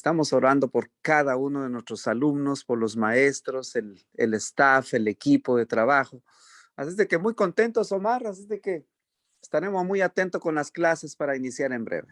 Estamos orando por cada uno de nuestros alumnos, por los maestros, el staff, el equipo de trabajo. Así es de que muy contentos, Omar, así es de que estaremos muy atentos con las clases para iniciar en breve.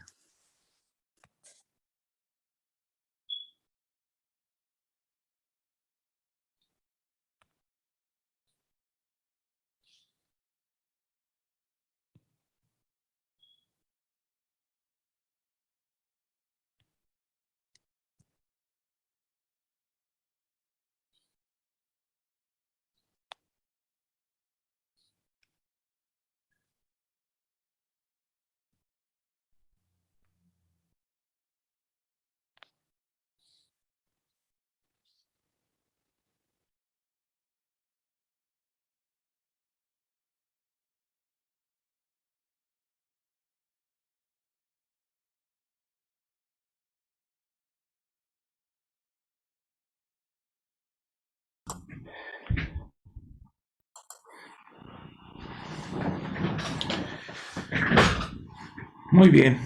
Muy bien.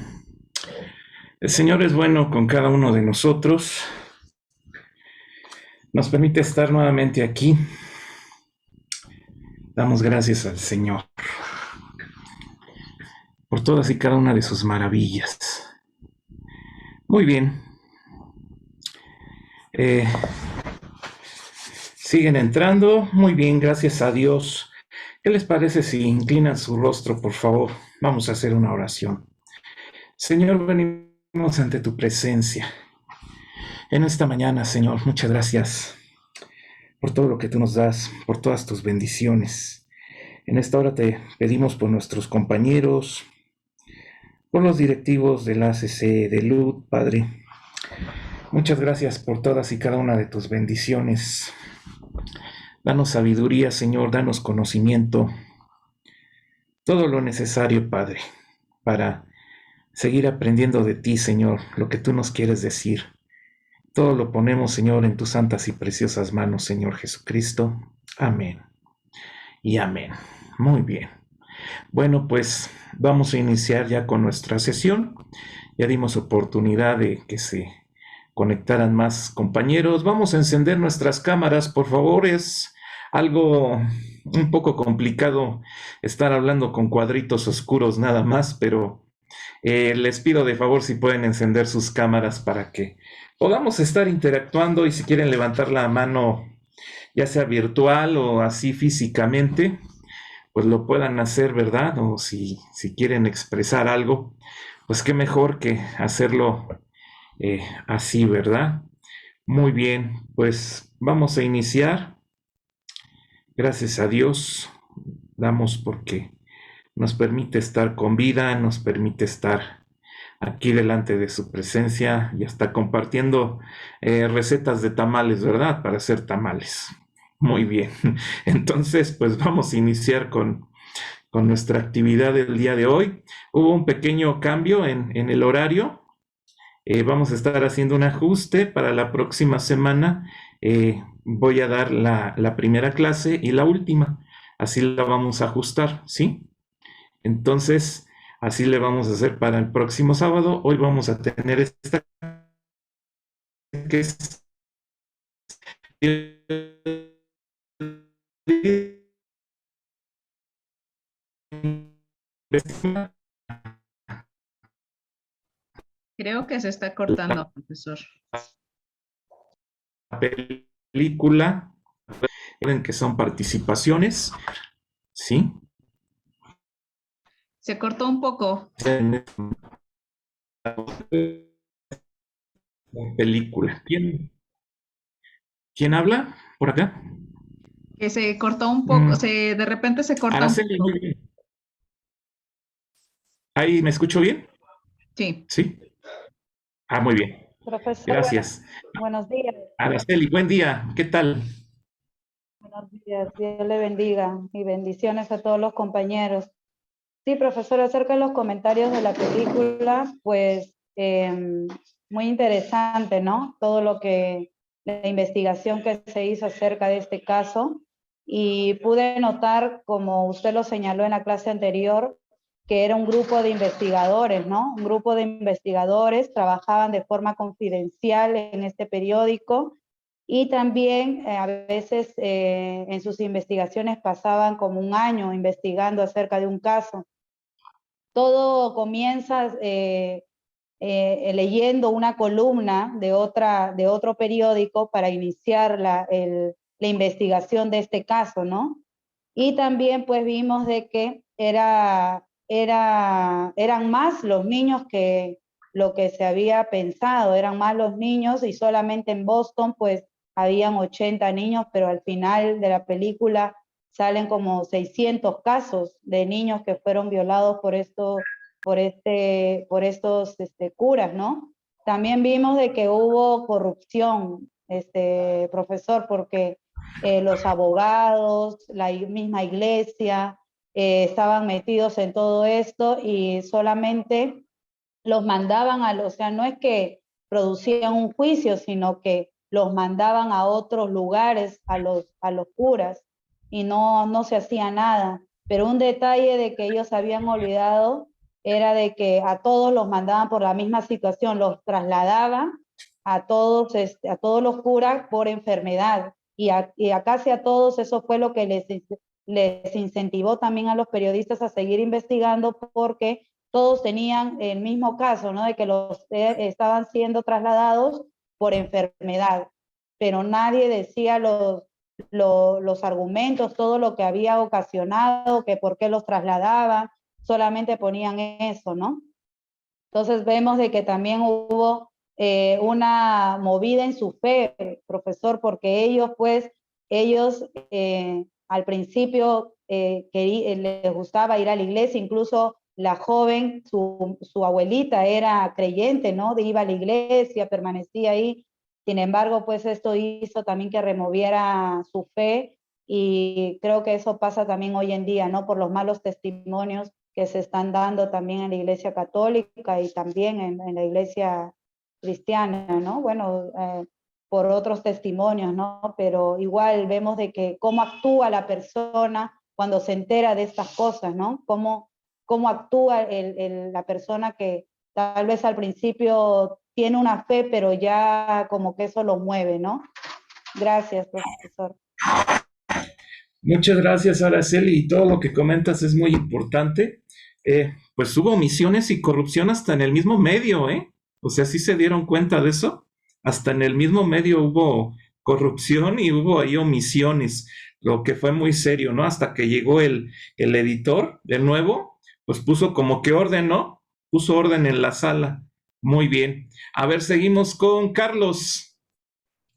El Señor es bueno con cada uno de nosotros. Nos permite estar nuevamente aquí. Damos gracias al Señor por todas y cada una de sus maravillas. Muy bien. Siguen entrando. Muy bien, gracias a Dios. ¿Qué les parece si inclinan su rostro, por favor? Vamos a hacer una oración. Señor, venimos ante tu presencia. En esta mañana, Señor, muchas gracias por todo lo que tú nos das, por todas tus bendiciones. En esta hora te pedimos por nuestros compañeros, por los directivos del ACC de LUD, Padre. Muchas gracias por todas y cada una de tus bendiciones. Danos sabiduría, Señor, danos conocimiento, todo lo necesario, Padre, para seguir aprendiendo de ti, Señor, lo que tú nos quieres decir. Todo lo ponemos, Señor, en tus santas y preciosas manos, Señor Jesucristo. Amén. Y amén. Muy bien. Bueno, pues vamos a iniciar ya con nuestra sesión. Ya dimos oportunidad de que se conectaran más compañeros. Vamos a encender nuestras cámaras, por favor. Es algo un poco complicado estar hablando con cuadritos oscuros nada más, pero les pido de favor si pueden encender sus cámaras para que podamos estar interactuando, y si quieren levantar la mano, ya sea virtual o así físicamente, pues lo puedan hacer, ¿verdad? O si quieren expresar algo, pues qué mejor que hacerlo así, ¿verdad? Muy bien, pues vamos a iniciar. Gracias a Dios, damos porque nos permite estar con vida, nos permite estar aquí delante de su presencia y está compartiendo recetas de tamales, ¿verdad? Para hacer tamales. Muy bien. Entonces, pues vamos a iniciar con nuestra actividad del día de hoy. Hubo un pequeño cambio en el horario. Vamos a estar haciendo un ajuste para la próxima semana. Voy a dar la primera clase y la última. Así la vamos a ajustar, ¿sí? Entonces, así le vamos a hacer para el próximo sábado. Hoy vamos a tener esta que es Creo que se está cortando, profesor. la película, en que son participaciones, ¿sí? Se cortó un poco. Película. ¿Quién habla por acá? Que se cortó un poco, de repente se corta un Araceli, poco. muy bien. ¿Ahí me escucho bien? Sí. ¿Sí? Ah, muy bien. Profesor, Gracias. buenos días. Araceli, buen día. ¿Qué tal? Buenos días, Dios le bendiga y bendiciones a todos los compañeros. Sí, profesor, acerca de los comentarios de la película, pues muy interesante, ¿no? Todo lo que, la investigación que se hizo acerca de este caso, y pude notar, como usted lo señaló en la clase anterior, que era un grupo de investigadores, ¿no? Un grupo de investigadores trabajaban de forma confidencial en este periódico y también a veces en sus investigaciones pasaban como un año investigando acerca de un caso. Todo comienza leyendo una columna de otro periódico para iniciar la investigación de este caso, ¿no? Y también pues vimos de que eran más los niños que lo que se había pensado, eran más los niños y solamente en Boston pues habían 80 niños, pero al final de la película salen como 600 casos de niños que fueron violados por estos curas, ¿no? También vimos de que hubo corrupción, profesor, porque los abogados, la misma iglesia, estaban metidos en todo esto y solamente los mandaban o sea, no es que producían un juicio, sino que los mandaban a otros lugares, a los curas, y no se hacía nada. Pero un detalle de que ellos habían olvidado era de que a todos los mandaban por la misma situación, los trasladaban a todos los curas por enfermedad, y a casi a todos eso fue lo que les incentivó también a los periodistas a seguir investigando, porque todos tenían el mismo caso, ¿no? De que estaban siendo trasladados por enfermedad, pero nadie decía los argumentos, todo lo que había ocasionado, que por qué los trasladaban, solamente ponían eso, ¿no? Entonces vemos de que también hubo una movida en su fe, profesor, porque ellos al principio les gustaba ir a la iglesia, incluso la joven, su abuelita era creyente, ¿no? Iba a la iglesia, permanecía ahí. Sin embargo, pues esto hizo también que removiera su fe, y creo que eso pasa también hoy en día, ¿no? Por los malos testimonios que se están dando también en la iglesia católica y también en la iglesia cristiana, ¿no? Bueno, por otros testimonios, ¿no? Pero igual vemos de que cómo actúa la persona cuando se entera de estas cosas, ¿no? Cómo actúa la persona que tal vez al principio tiene una fe, pero ya como que eso lo mueve, ¿no? Gracias, profesor. Muchas gracias, Araceli, y todo lo que comentas es muy importante. Pues hubo omisiones y corrupción hasta en el mismo medio, ¿eh? O sea, ¿sí se dieron cuenta de eso? Hasta en el mismo medio hubo corrupción y hubo ahí omisiones, lo que fue muy serio, ¿no? Hasta que llegó el editor, de nuevo, pues puso como que orden, ¿no? Puso orden en la sala. Muy bien. A ver, seguimos con Carlos.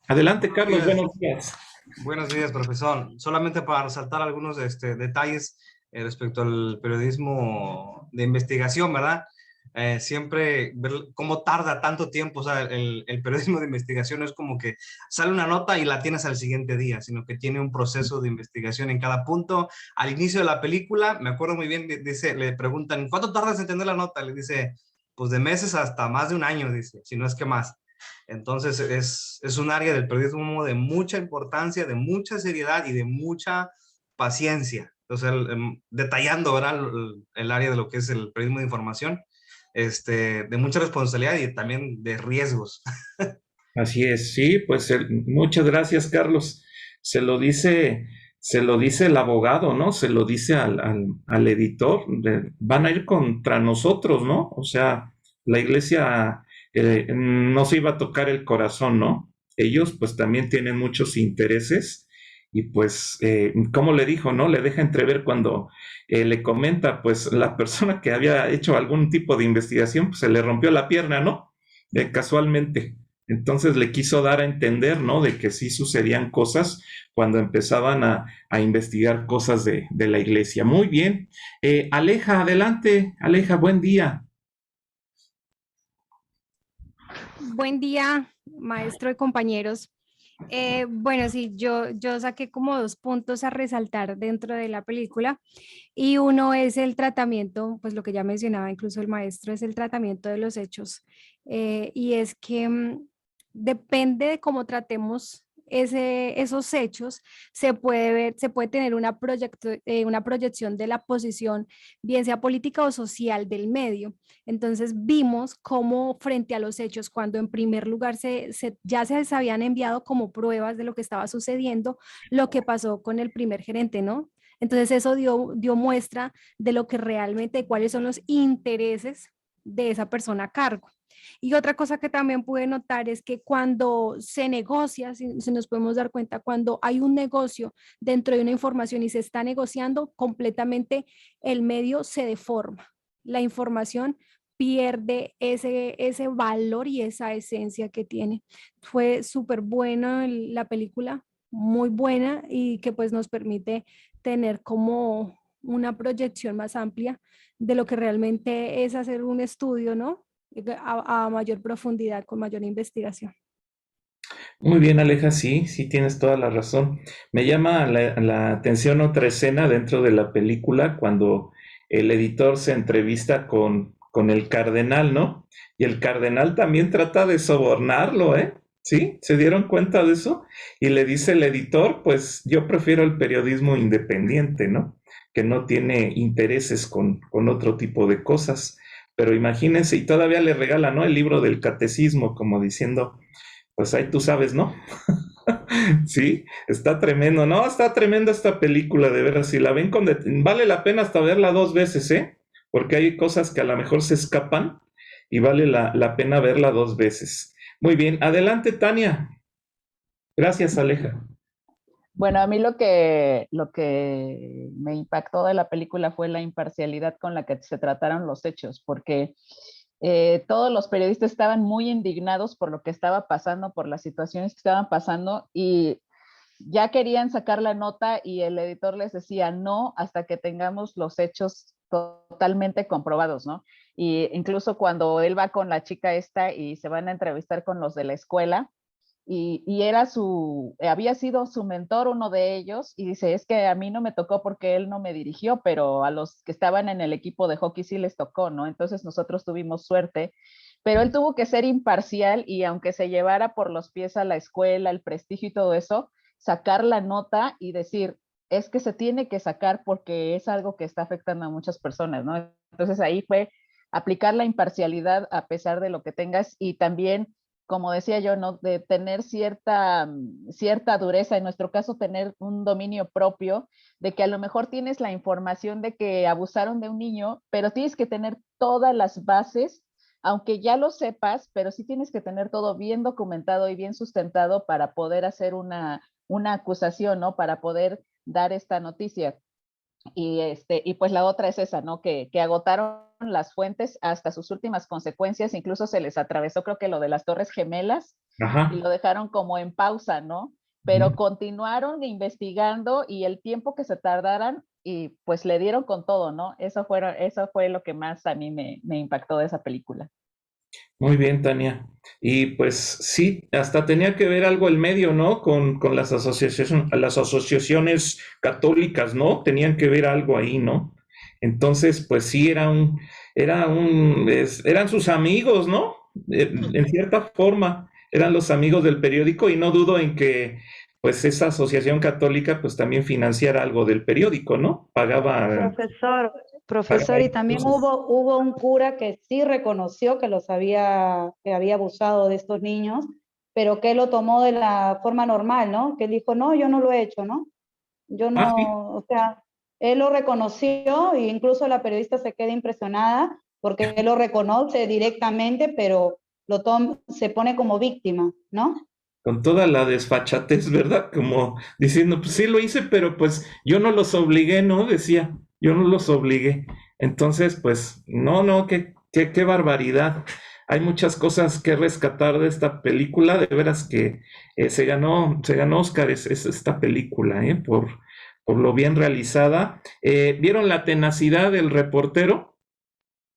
Adelante, Carlos, buenos días. Buenos días, profesor. Solamente para resaltar algunos detalles respecto al periodismo de investigación, ¿verdad? Siempre ver cómo tarda tanto tiempo, o sea, el periodismo de investigación no es como que sale una nota y la tienes al siguiente día, sino que tiene un proceso de investigación en cada punto. Al inicio de la película, me acuerdo muy bien, le preguntan, ¿cuánto tardas en entender la nota? Le dice, pues de meses hasta más de un año, dice, si no es que más. Entonces es un área del periodismo de mucha importancia, de mucha seriedad y de mucha paciencia. Entonces, detallando, ¿verdad? El área de lo que es el periodismo de información, de mucha responsabilidad y también de riesgos. Así es, sí, pues muchas gracias, Carlos. Se lo dice el abogado, ¿no? Se lo dice al editor. Van a ir contra nosotros, ¿no? O sea, la iglesia no se iba a tocar el corazón, ¿no? Ellos pues también tienen muchos intereses y pues, como le dijo, ¿no? Le deja entrever cuando le comenta, pues la persona que había hecho algún tipo de investigación, pues se le rompió la pierna, ¿no? Casualmente. Entonces le quiso dar a entender, ¿no? De que sí sucedían cosas cuando empezaban a investigar cosas de la iglesia. Muy bien. Aleja, adelante. Aleja, buen día. Buen día, maestro y compañeros. Bueno, sí, yo saqué como 2 puntos a resaltar dentro de la película, y uno es el tratamiento, pues lo que ya mencionaba incluso el maestro, es el tratamiento de los hechos. Y es que depende de cómo tratemos esos hechos, se puede ver, se puede tener una proyección de la posición, bien sea política o social del medio. Entonces vimos cómo frente a los hechos, cuando en primer lugar ya se habían enviado como pruebas de lo que estaba sucediendo, lo que pasó con el primer gerente, ¿no? Entonces eso dio muestra de lo que realmente, cuáles son los intereses de esa persona a cargo. Y otra cosa que también pude notar es que cuando se negocia, si nos podemos dar cuenta, cuando hay un negocio dentro de una información y se está negociando, completamente el medio se deforma. La información pierde ese valor y esa esencia que tiene. Fue súper buena la película, muy buena, y que pues nos permite tener como una proyección más amplia de lo que realmente es hacer un estudio, ¿no? A mayor profundidad, con mayor investigación. Muy bien, Aleja, sí, sí tienes toda la razón. Me llama la atención otra escena dentro de la película cuando el editor se entrevista con el cardenal, ¿no? Y el cardenal también trata de sobornarlo, ¿eh? ¿Sí? ¿Se dieron cuenta de eso? Y le dice el editor, pues yo prefiero el periodismo independiente, ¿no? Que no tiene intereses con otro tipo de cosas. Pero imagínense, y todavía le regala, ¿no? El libro del catecismo, como diciendo, pues ahí tú sabes, ¿no? Sí, está tremendo, ¿no? Está tremenda esta película, de veras. Si la ven vale la pena hasta verla 2 veces, ¿eh? Porque hay cosas que a lo mejor se escapan y vale la pena verla 2 veces. Muy bien, adelante, Tania. Gracias, Aleja. Bueno, a mí lo que me impactó de la película fue la imparcialidad con la que se trataron los hechos, porque todos los periodistas estaban muy indignados por lo que estaba pasando, por las situaciones que estaban pasando, y ya querían sacar la nota y el editor les decía no hasta que tengamos los hechos totalmente comprobados, ¿no? Y incluso cuando él va con la chica esta y se van a entrevistar con los de la escuela, y había sido su mentor uno de ellos, y dice, es que a mí no me tocó porque él no me dirigió, pero a los que estaban en el equipo de hockey sí les tocó, ¿no? Entonces nosotros tuvimos suerte, pero él tuvo que ser imparcial y aunque se llevara por los pies a la escuela, el prestigio y todo eso, sacar la nota y decir, es que se tiene que sacar porque es algo que está afectando a muchas personas, ¿no? Entonces ahí fue aplicar la imparcialidad a pesar de lo que tengas, y también, como decía yo, ¿no? De tener cierta dureza, en nuestro caso tener un dominio propio, de que a lo mejor tienes la información de que abusaron de un niño, pero tienes que tener todas las bases, aunque ya lo sepas, pero sí tienes que tener todo bien documentado y bien sustentado para poder hacer una acusación, ¿no? Para poder dar esta noticia. Y pues la otra es esa, ¿no? Que agotaron las fuentes hasta sus últimas consecuencias, incluso se les atravesó, creo que lo de las Torres Gemelas, Ajá. y lo dejaron como en pausa, ¿no? Pero continuaron investigando y el tiempo que se tardaran, y pues le dieron con todo, ¿no? Eso fue lo que más a mí me impactó de esa película. Muy bien, Tania. Y pues sí, hasta tenía que ver algo el medio, ¿no? Con las asociaciones católicas, ¿no? Tenían que ver algo ahí, ¿no? Entonces, pues sí, eran sus amigos, ¿no? En cierta forma, eran los amigos del periódico, y no dudo en que, pues, esa asociación católica, pues, también financiara algo del periódico, ¿no? Pagaba Profesor, y también hubo un cura que sí reconoció que que había abusado de estos niños, pero que lo tomó de la forma normal, ¿no? Que dijo, no, yo no lo he hecho, ¿no? Yo no, sí. o sea, él lo reconoció, e incluso la periodista se queda impresionada porque él lo reconoce directamente, pero se pone como víctima, ¿no? Con toda la desfachatez, ¿verdad? Como diciendo, pues sí lo hice, pero pues yo no los obligué, ¿no? Decía, yo no los obligué. Entonces, pues, no, qué barbaridad. Hay muchas cosas que rescatar de esta película, de veras que se ganó Oscar esta película, por lo bien realizada. ¿Vieron la tenacidad del reportero?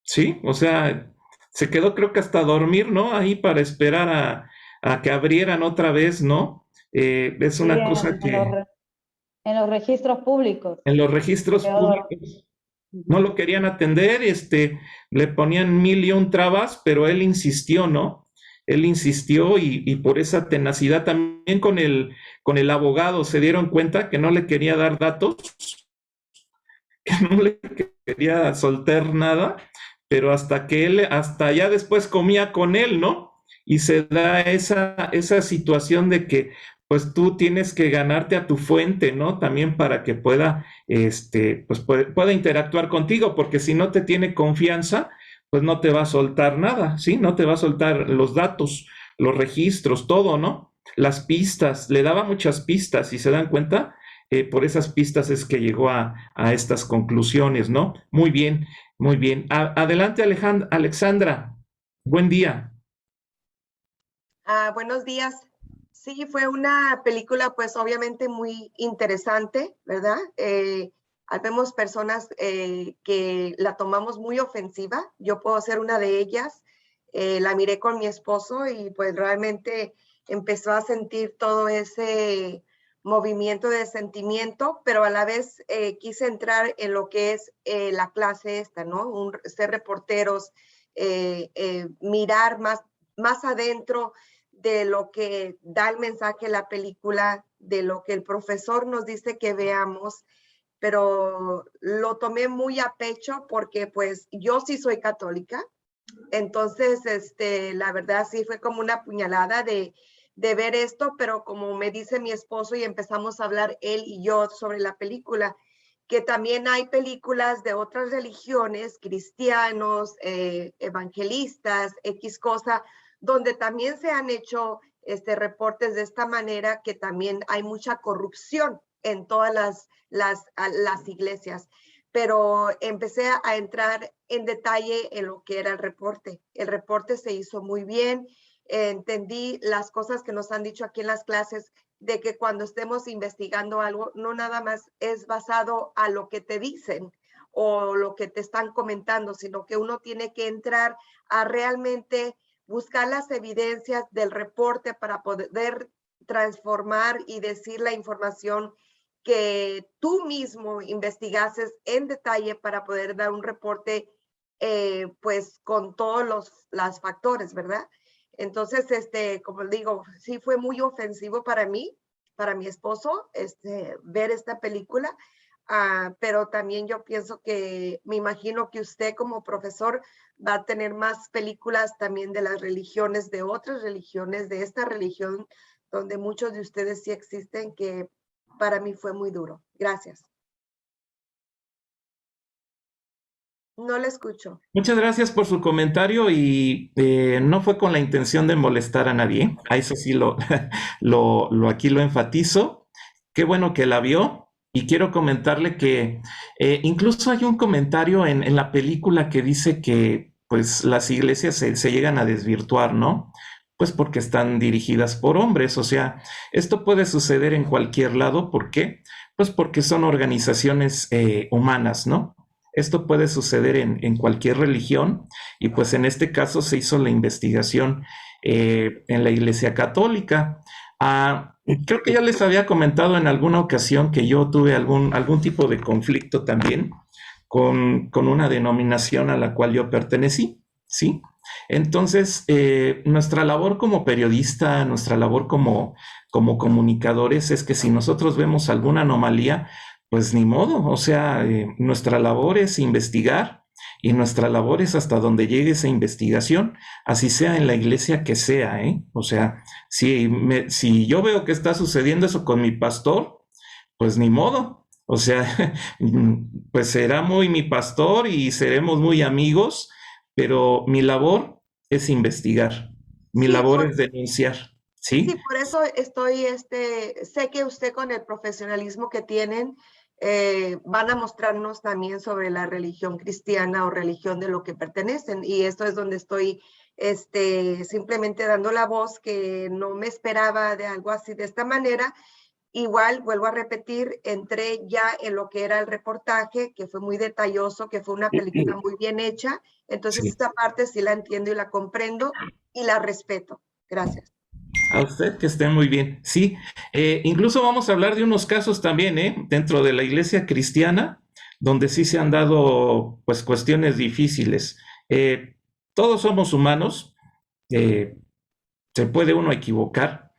Sí, o sea, se quedó creo que hasta dormir, ¿no? Ahí para esperar a que abrieran otra vez, ¿no? Es una cosa que En los registros públicos. en los registros públicos no lo querían atender, le ponían 1000 y un trabas, pero él insistió, ¿no? él insistió y por esa tenacidad también con el abogado se dieron cuenta que no le quería dar datos, que no le quería soltar nada, pero hasta que él, hasta ya después comía con él, ¿no? Y se da esa situación de que pues tú tienes que ganarte a tu fuente, ¿no? También para que pueda, pues pueda interactuar contigo, porque si no te tiene confianza, pues no te va a soltar nada, ¿sí? No te va a soltar los datos, los registros, todo, ¿no? Las pistas, le daba muchas pistas y se dan cuenta, por esas pistas es que llegó a estas conclusiones, ¿no? Muy bien, muy bien. Adelante, Alexandra. Buen día. Buenos días. Sí, fue una película pues obviamente muy interesante, ¿verdad? Vemos personas que la tomamos muy ofensiva. Yo puedo ser una de ellas. La miré con mi esposo y pues realmente empezó a sentir todo ese movimiento de sentimiento, pero a la vez quise entrar en lo que es la clase esta, ¿no? Ser reporteros, mirar más adentro de lo que da el mensaje de la película, de lo que el profesor nos dice que veamos, pero lo tomé muy a pecho porque pues yo sí soy católica, entonces la verdad sí fue como una puñalada de ver esto, pero como me dice mi esposo y empezamos a hablar él y yo sobre la película, que también hay películas de otras religiones, cristianos, evangelistas, X cosa, donde también se han hecho reportes de esta manera, que también hay mucha corrupción en todas las iglesias. Pero empecé a entrar en detalle en lo que era el reporte. El reporte se hizo muy bien. Entendí las cosas que nos han dicho aquí en las clases, de que cuando estemos investigando algo, no nada más es basado a lo que te dicen o lo que te están comentando, sino que uno tiene que entrar a realmente buscar las evidencias del reporte para poder transformar y decir la información que tú mismo investigases en detalle para poder dar un reporte pues con todos los factores, ¿verdad? Entonces, como digo, sí fue muy ofensivo para mí, para mi esposo, ver esta película, pero también yo pienso que, me imagino que usted como profesor va a tener más películas también de las religiones, de otras religiones, de esta religión, donde muchos de ustedes sí existen, que para mí fue muy duro. Gracias. No le escucho. Muchas gracias por su comentario y no fue con la intención de molestar a nadie. A eso sí aquí lo enfatizo. Qué bueno que la vio y quiero comentarle que incluso hay un comentario en la película que dice que pues las iglesias se llegan a desvirtuar, ¿no? Pues porque están dirigidas por hombres. O sea, esto puede suceder en cualquier lado. ¿Por qué? Pues porque son organizaciones humanas, ¿no? Esto puede suceder en cualquier religión y pues en este caso se hizo la investigación en la Iglesia Católica. Creo que ya les había comentado en alguna ocasión que yo tuve algún tipo de conflicto también con una denominación a la cual yo pertenecí, ¿sí? Entonces, nuestra labor como periodista, nuestra labor como comunicadores es que si nosotros vemos alguna anomalía, pues ni modo, o sea, nuestra labor es investigar y nuestra labor es hasta donde llegue esa investigación, así sea en la iglesia que sea, ¿eh? O sea, si yo veo que está sucediendo eso con mi pastor, pues ni modo, o sea, pues será muy mi pastor y seremos muy amigos, pero mi labor es investigar, mi labor es denunciar, ¿sí? Sí, por eso estoy, sé que usted con el profesionalismo que tienen, van a mostrarnos también sobre la religión cristiana o religión de lo que pertenecen, y esto es donde estoy simplemente dando la voz, que no me esperaba de algo así de esta manera. Igual, vuelvo a repetir, entré ya en lo que era el reportaje, que fue muy detalloso, que fue una película muy bien hecha, entonces Sí. esta parte sí la entiendo y la comprendo y la respeto. Gracias. A usted que esté muy bien. Sí, incluso vamos a hablar de unos casos también, dentro de la iglesia cristiana, donde sí se han dado, pues, cuestiones difíciles. Todos somos humanos, se puede uno equivocar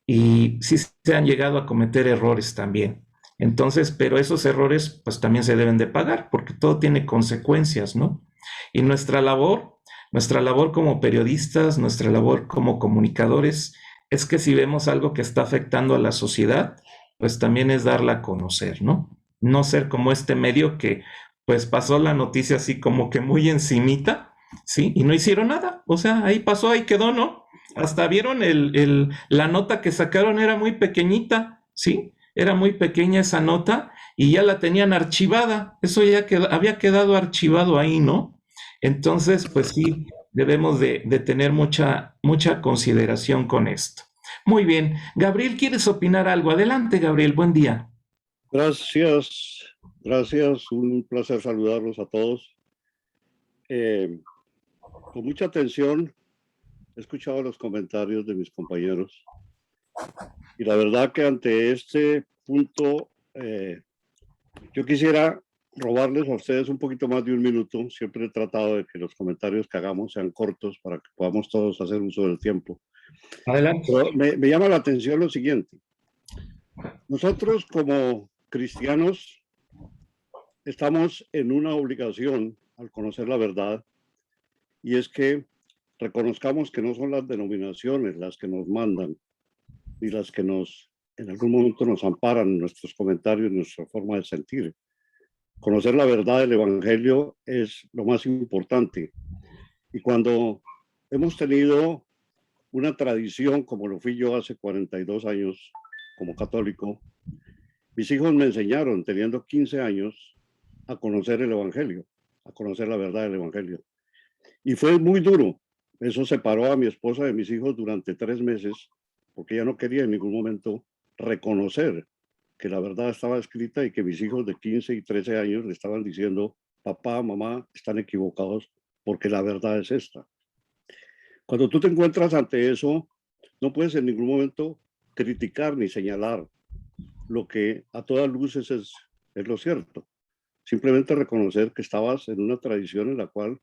y sí se han llegado a cometer errores también. Entonces, pero esos errores pues también se deben de pagar porque todo tiene consecuencias, ¿no? Y nuestra labor como periodistas, nuestra labor como comunicadores, es que si vemos algo que está afectando a la sociedad, pues también es darla a conocer, ¿no? No ser como este medio que pues pasó la noticia así como que muy encimita, ¿sí? Y no hicieron nada, o sea, ahí pasó, ahí quedó, ¿no? Hasta vieron la nota que sacaron era muy pequeñita, ¿sí? Era muy pequeña esa nota y ya la tenían archivada, eso ya había quedado archivado ahí, ¿no? Entonces, pues sí, debemos de tener mucha consideración con esto. Muy bien. Gabriel, ¿quieres opinar algo? Adelante, Gabriel, buen día. Gracias, gracias. Un placer saludarlos a todos. Con mucha atención he escuchado los comentarios de mis compañeros y la verdad que ante este punto yo quisiera robarles a ustedes un poquito más de un minuto. Siempre he tratado de que los comentarios que hagamos sean cortos para que podamos todos hacer uso del tiempo. Adelante. Pero me llama la atención lo siguiente. Nosotros como cristianos estamos en una obligación al conocer la verdad y es que reconozcamos que no son las denominaciones las que nos mandan ni las que en algún momento nos amparan en nuestros comentarios, en nuestra forma de sentir. Conocer la verdad del Evangelio es lo más importante. Y cuando hemos tenido una tradición, como lo fui yo hace 42 años como católico, mis hijos me enseñaron, teniendo 15 años, a conocer el Evangelio, a conocer la verdad del Evangelio. Y fue muy duro. Eso separó a mi esposa de mis hijos durante 3 meses, porque ella no quería en ningún momento reconocer que la verdad estaba escrita y que mis hijos de 15 y 13 años le estaban diciendo, papá, mamá, están equivocados porque la verdad es esta. Cuando tú te encuentras ante eso, no puedes en ningún momento criticar ni señalar lo que a todas luces es lo cierto. Simplemente reconocer que estabas en una tradición en la cual,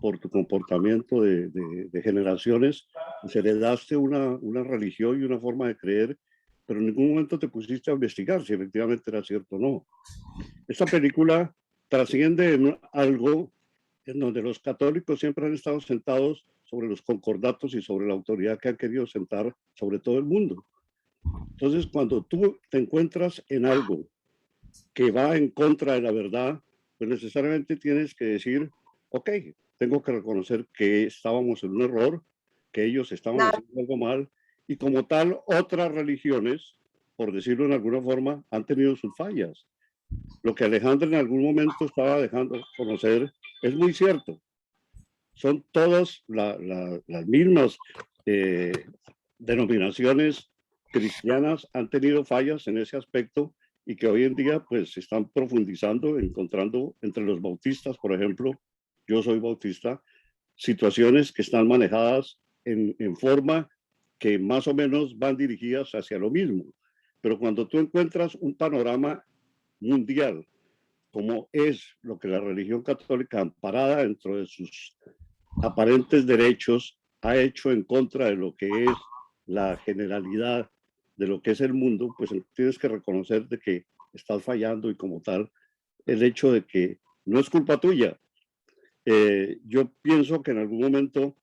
por tu comportamiento de generaciones, pues heredaste una religión y una forma de creer, pero en ningún momento te pusiste a investigar si efectivamente era cierto o no. Esta película trasciende en algo en donde los católicos siempre han estado sentados sobre los concordatos y sobre la autoridad que han querido sentar sobre todo el mundo. Entonces, cuando tú te encuentras en algo que va en contra de la verdad, pues necesariamente tienes que decir, ok, tengo que reconocer que estábamos en un error, que ellos estaban haciendo algo mal, y como tal, otras religiones, por decirlo en alguna forma, han tenido sus fallas. Lo que Alejandro en algún momento estaba dejando conocer es muy cierto. Son todas las mismas denominaciones cristianas han tenido fallas en ese aspecto y que hoy en día pues se están profundizando, encontrando entre los bautistas, por ejemplo, yo soy bautista, situaciones que están manejadas en forma que más o menos van dirigidas hacia lo mismo. Pero cuando tú encuentras un panorama mundial, como es lo que la religión católica, amparada dentro de sus aparentes derechos, ha hecho en contra de lo que es la generalidad de lo que es el mundo, pues tienes que reconocer de que estás fallando y como tal, el hecho de que no es culpa tuya. Yo pienso que en algún momento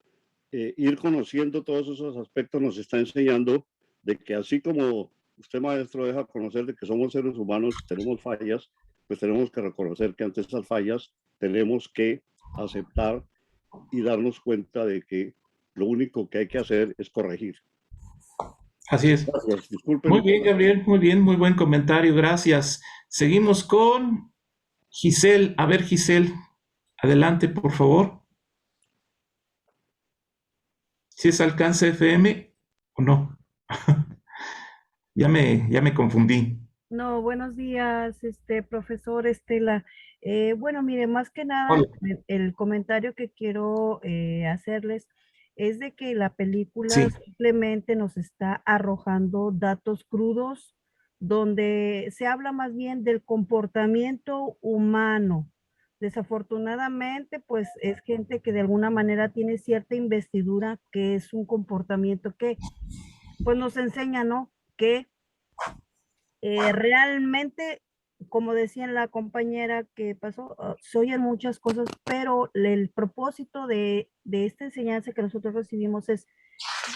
ir conociendo todos esos aspectos nos está enseñando de que así como usted, maestro, deja conocer de que somos seres humanos, tenemos fallas, pues tenemos que reconocer que ante esas fallas tenemos que aceptar y darnos cuenta de que lo único que hay que hacer es corregir. Así es. Gracias, disculpen. Muy bien, Gabriel, muy bien, muy buen comentario, gracias. Seguimos con Giselle. A ver, Giselle, adelante, por favor. ¿Si es Alcance FM o no? Ya me confundí. No, buenos días, profesor Estela. Bueno, mire, más que nada, Hola. el comentario que quiero hacerles es de que la película Sí. simplemente nos está arrojando datos crudos, donde se habla más bien del comportamiento humano, Desafortunadamente, pues es gente que de alguna manera tiene cierta investidura, que es un comportamiento que pues nos enseña, ¿no? Que realmente, como decía la compañera que pasó, se oyen muchas cosas, pero el propósito de esta enseñanza que nosotros recibimos es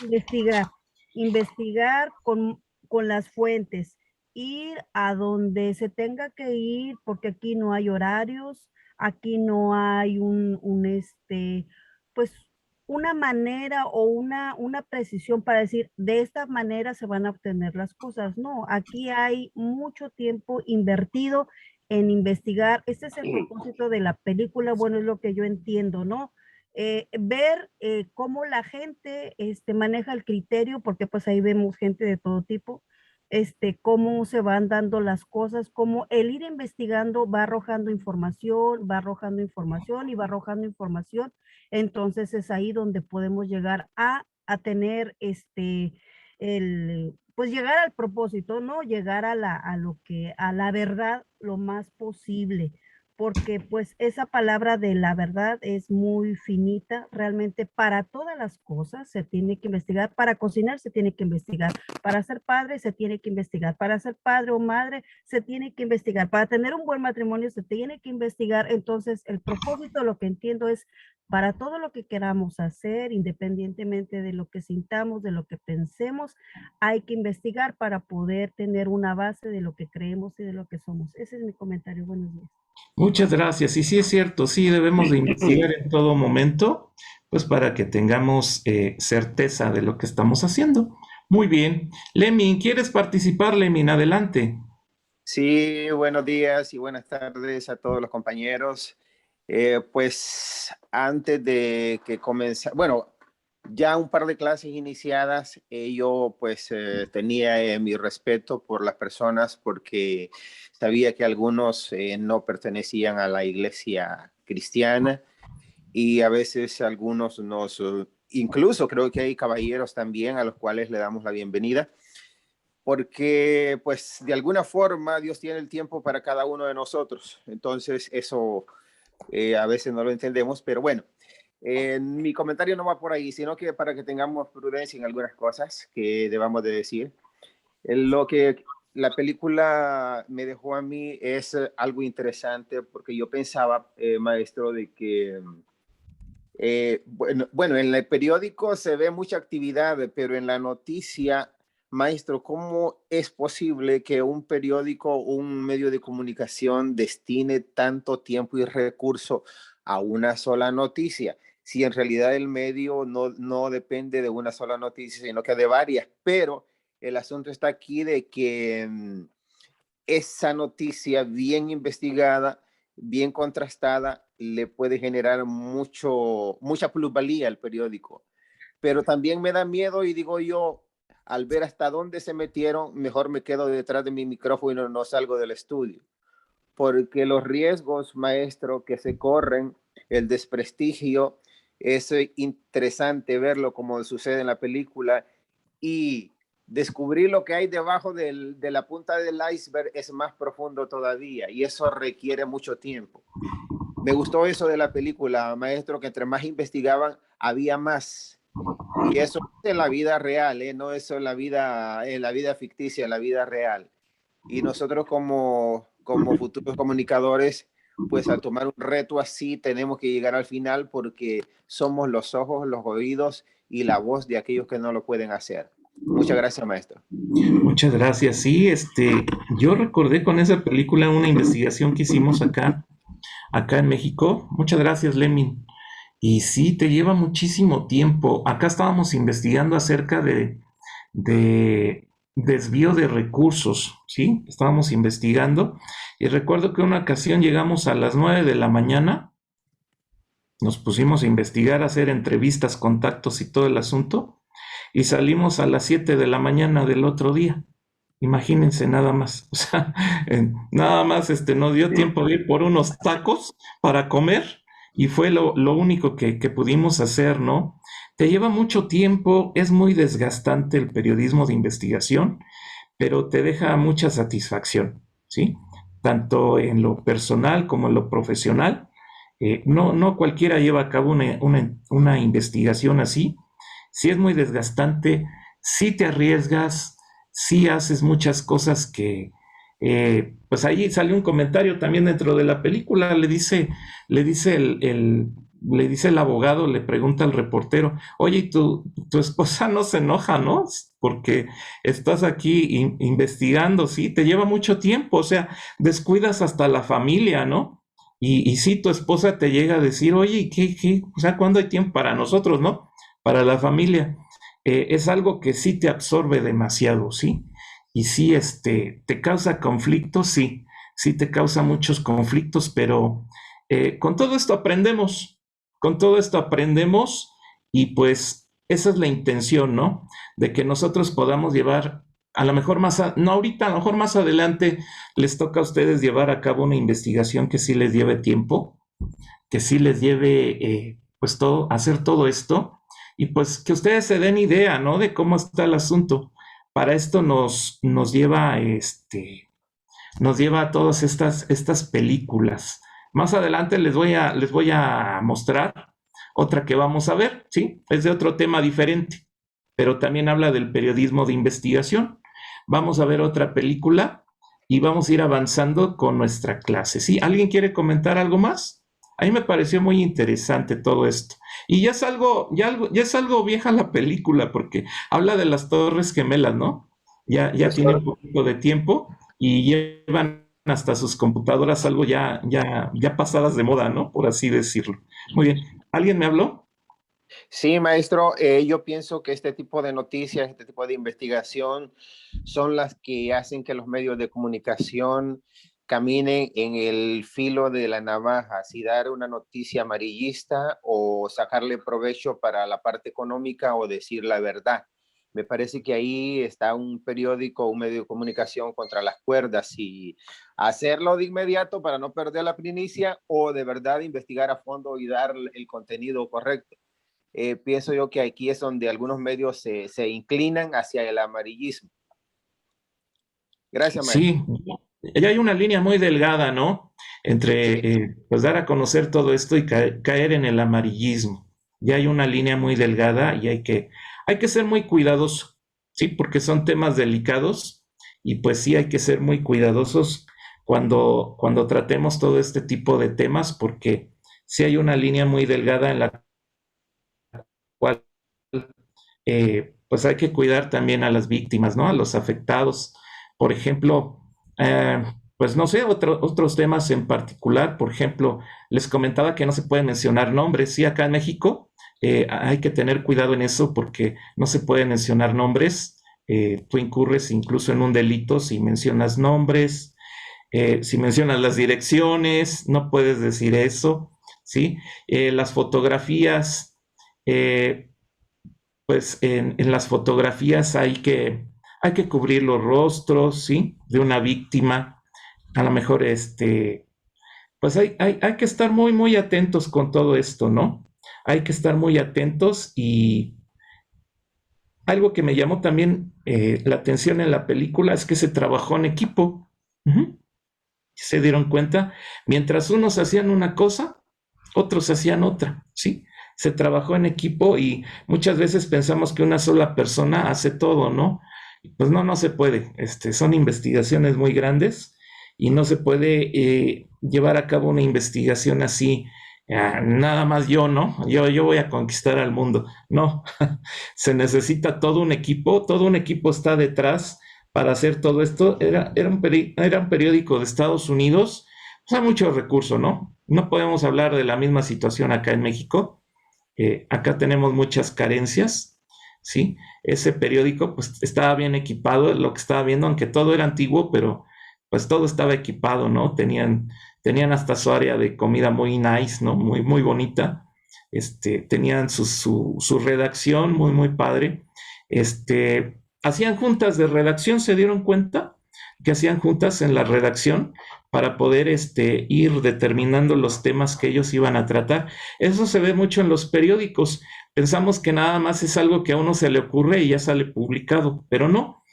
investigar, investigar con las fuentes, ir a donde se tenga que ir, porque aquí no hay horarios, aquí no hay pues una manera o una precisión para decir, de esta manera se van a obtener las cosas. No, aquí hay mucho tiempo invertido en investigar. Este es el propósito de la película, bueno, es lo que yo entiendo, ¿no? Ver cómo la gente maneja el criterio, porque pues ahí vemos gente de todo tipo, cómo se van dando las cosas, cómo el ir investigando va arrojando información, va arrojando información y va arrojando información. Entonces es ahí donde podemos llegar a tener pues llegar al propósito, ¿no? Llegar a la verdad lo más posible, porque pues esa palabra de la verdad es muy finita, realmente para todas las cosas se tiene que investigar, para cocinar se tiene que investigar, para ser padre se tiene que investigar, para ser padre o madre se tiene que investigar, para tener un buen matrimonio se tiene que investigar. Entonces el propósito, lo que entiendo es, para todo lo que queramos hacer, independientemente de lo que sintamos, de lo que pensemos, hay que investigar para poder tener una base de lo que creemos y de lo que somos. Ese es mi comentario. Buenos días. Muchas gracias. Y sí es cierto, sí debemos de investigar en todo momento, pues para que tengamos certeza de lo que estamos haciendo. Muy bien. Lemin, ¿quieres participar, Lemin? Adelante. Sí, buenos días y buenas tardes a todos los compañeros. Pues antes de que comenzara, bueno, ya un par de clases iniciadas, yo pues tenía mi respeto por las personas porque sabía que algunos no pertenecían a la iglesia cristiana y a veces algunos incluso creo que hay caballeros también a los cuales le damos la bienvenida, porque pues de alguna forma Dios tiene el tiempo para cada uno de nosotros. Entonces eso a veces no lo entendemos, pero bueno. Mi comentario no va por ahí, sino que para que tengamos prudencia en algunas cosas que debamos de decir. Lo que la película me dejó a mí es algo interesante, porque yo pensaba, maestro, de que, bueno, en el periódico se ve mucha actividad, pero en la noticia, maestro, ¿cómo es posible que un periódico o un medio de comunicación destine tanto tiempo y recurso a una sola noticia? Si en realidad el medio no depende de una sola noticia, sino que de varias, pero el asunto está aquí de que esa noticia bien investigada, bien contrastada, le puede generar mucha plusvalía al periódico. Pero también me da miedo y digo yo, al ver hasta dónde se metieron, mejor me quedo detrás de mi micrófono y no salgo del estudio. Porque los riesgos, maestro, que se corren, el desprestigio, es interesante verlo como sucede en la película, y descubrir lo que hay debajo de la punta del iceberg es más profundo todavía, y eso requiere mucho tiempo. Me gustó eso de la película, maestro, que entre más investigaban, había más. Y eso es en la vida real, no eso en la vida ficticia, en la vida real. Y nosotros como futuros comunicadores, pues al tomar un reto así, tenemos que llegar al final porque somos los ojos, los oídos y la voz de aquellos que no lo pueden hacer. Muchas gracias, maestro. Muchas gracias. Sí, yo recordé con esa película una investigación que hicimos acá en México. Muchas gracias, Lemin. Y sí, te lleva muchísimo tiempo. Acá estábamos investigando acerca de desvío de recursos, ¿sí? Estábamos investigando y recuerdo que una ocasión llegamos a las 9 de la mañana, nos pusimos a investigar, a hacer entrevistas, contactos y todo el asunto, y salimos a las 7 de la mañana del otro día. Imagínense nada más, o sea, nada más nos dio tiempo de ir por unos tacos para comer y fue lo único que pudimos hacer, ¿no? Te lleva mucho tiempo, es muy desgastante el periodismo de investigación, pero te deja mucha satisfacción, ¿sí? Tanto en lo personal como en lo profesional. No cualquiera lleva a cabo una investigación así. Sí es muy desgastante, sí te arriesgas, sí haces muchas cosas que, pues ahí salió un comentario también dentro de la película, le dice le dice el abogado, le pregunta al reportero, oye, ¿y tu esposa no se enoja, no? Porque estás aquí investigando, sí, te lleva mucho tiempo, o sea, descuidas hasta la familia, ¿no? Y sí, tu esposa te llega a decir, oye, ¿qué? O sea, ¿cuándo hay tiempo para nosotros, no? Para la familia. Es algo que sí te absorbe demasiado, ¿sí? Y sí, te causa conflictos, sí te causa muchos conflictos, pero con todo esto aprendemos y pues esa es la intención, ¿no? De que nosotros podamos llevar, a lo mejor no ahorita, a lo mejor más adelante les toca a ustedes llevar a cabo una investigación que sí les lleve tiempo, que sí les lleve, pues hacer todo esto y pues que ustedes se den idea, ¿no? De cómo está el asunto. Para esto nos lleva, nos lleva a todas estas películas. Más adelante les voy a mostrar otra que vamos a ver, ¿sí? Es de otro tema diferente, pero también habla del periodismo de investigación. Vamos a ver otra película y vamos a ir avanzando con nuestra clase, ¿sí? ¿Alguien quiere comentar algo más? A mí me pareció muy interesante todo esto. Y ya es algo vieja la película, porque habla de las Torres Gemelas, ¿no? Ya tiene un poquito de tiempo y llevan hasta sus computadoras algo ya pasadas de moda, ¿no? Por así decirlo. Muy bien. ¿Alguien me habló? Sí, maestro, yo pienso que este tipo de noticias, este tipo de investigación son las que hacen que los medios de comunicación caminen en el filo de la navaja, si dar una noticia amarillista o sacarle provecho para la parte económica o decir la verdad. Me parece que ahí está un periódico, un medio de comunicación contra las cuerdas y hacerlo de inmediato para no perder la primicia o de verdad investigar a fondo y dar el contenido correcto. Pienso yo que aquí es donde algunos medios se inclinan hacia el amarillismo. Gracias, maestro. Sí, ya hay una línea muy delgada, ¿no? Entre pues dar a conocer todo esto y caer en el amarillismo. Ya hay una línea muy delgada y hay que ser muy cuidadosos, ¿sí? Porque son temas delicados y pues sí hay que ser muy cuidadosos cuando tratemos todo este tipo de temas porque sí hay una línea muy delgada en la cual pues hay que cuidar también a las víctimas, ¿no? A los afectados. Por ejemplo, pues no sé, otros temas en particular, por ejemplo, les comentaba que no se pueden mencionar nombres. Sí, acá en México hay que tener cuidado en eso porque no se pueden mencionar nombres. Tú incurres incluso en un delito si mencionas nombres, si mencionas las direcciones, no puedes decir eso, ¿sí? Las fotografías, pues en las fotografías hay que cubrir los rostros, ¿sí? De una víctima. A lo mejor, pues hay que estar muy, muy atentos con todo esto, ¿no? Hay que estar muy atentos y algo que me llamó también la atención en la película es que se trabajó en equipo. Se dieron cuenta, mientras unos hacían una cosa, otros hacían otra, ¿sí? Se trabajó en equipo y muchas veces pensamos que una sola persona hace todo, ¿no? Pues no se puede. Son investigaciones muy grandes y no se puede llevar a cabo una investigación así, nada más yo, ¿no? Yo voy a conquistar al mundo. No, se necesita todo un equipo está detrás para hacer todo esto. Era un periódico de Estados Unidos, o sea, mucho recurso, ¿no? No podemos hablar de la misma situación acá en México. Acá tenemos muchas carencias, ¿sí? Ese periódico pues estaba bien equipado, lo que estaba viendo, aunque todo era antiguo, pero pues todo estaba equipado, ¿no? Tenían hasta su área de comida muy nice, ¿no? Muy, muy bonita. Tenían su redacción muy, muy padre. Hacían juntas de redacción, ¿se dieron cuenta? Que hacían juntas en la redacción para poder ir determinando los temas que ellos iban a tratar. Eso se ve mucho en los periódicos. Pensamos que nada más es algo que a uno se le ocurre y ya sale publicado, pero no.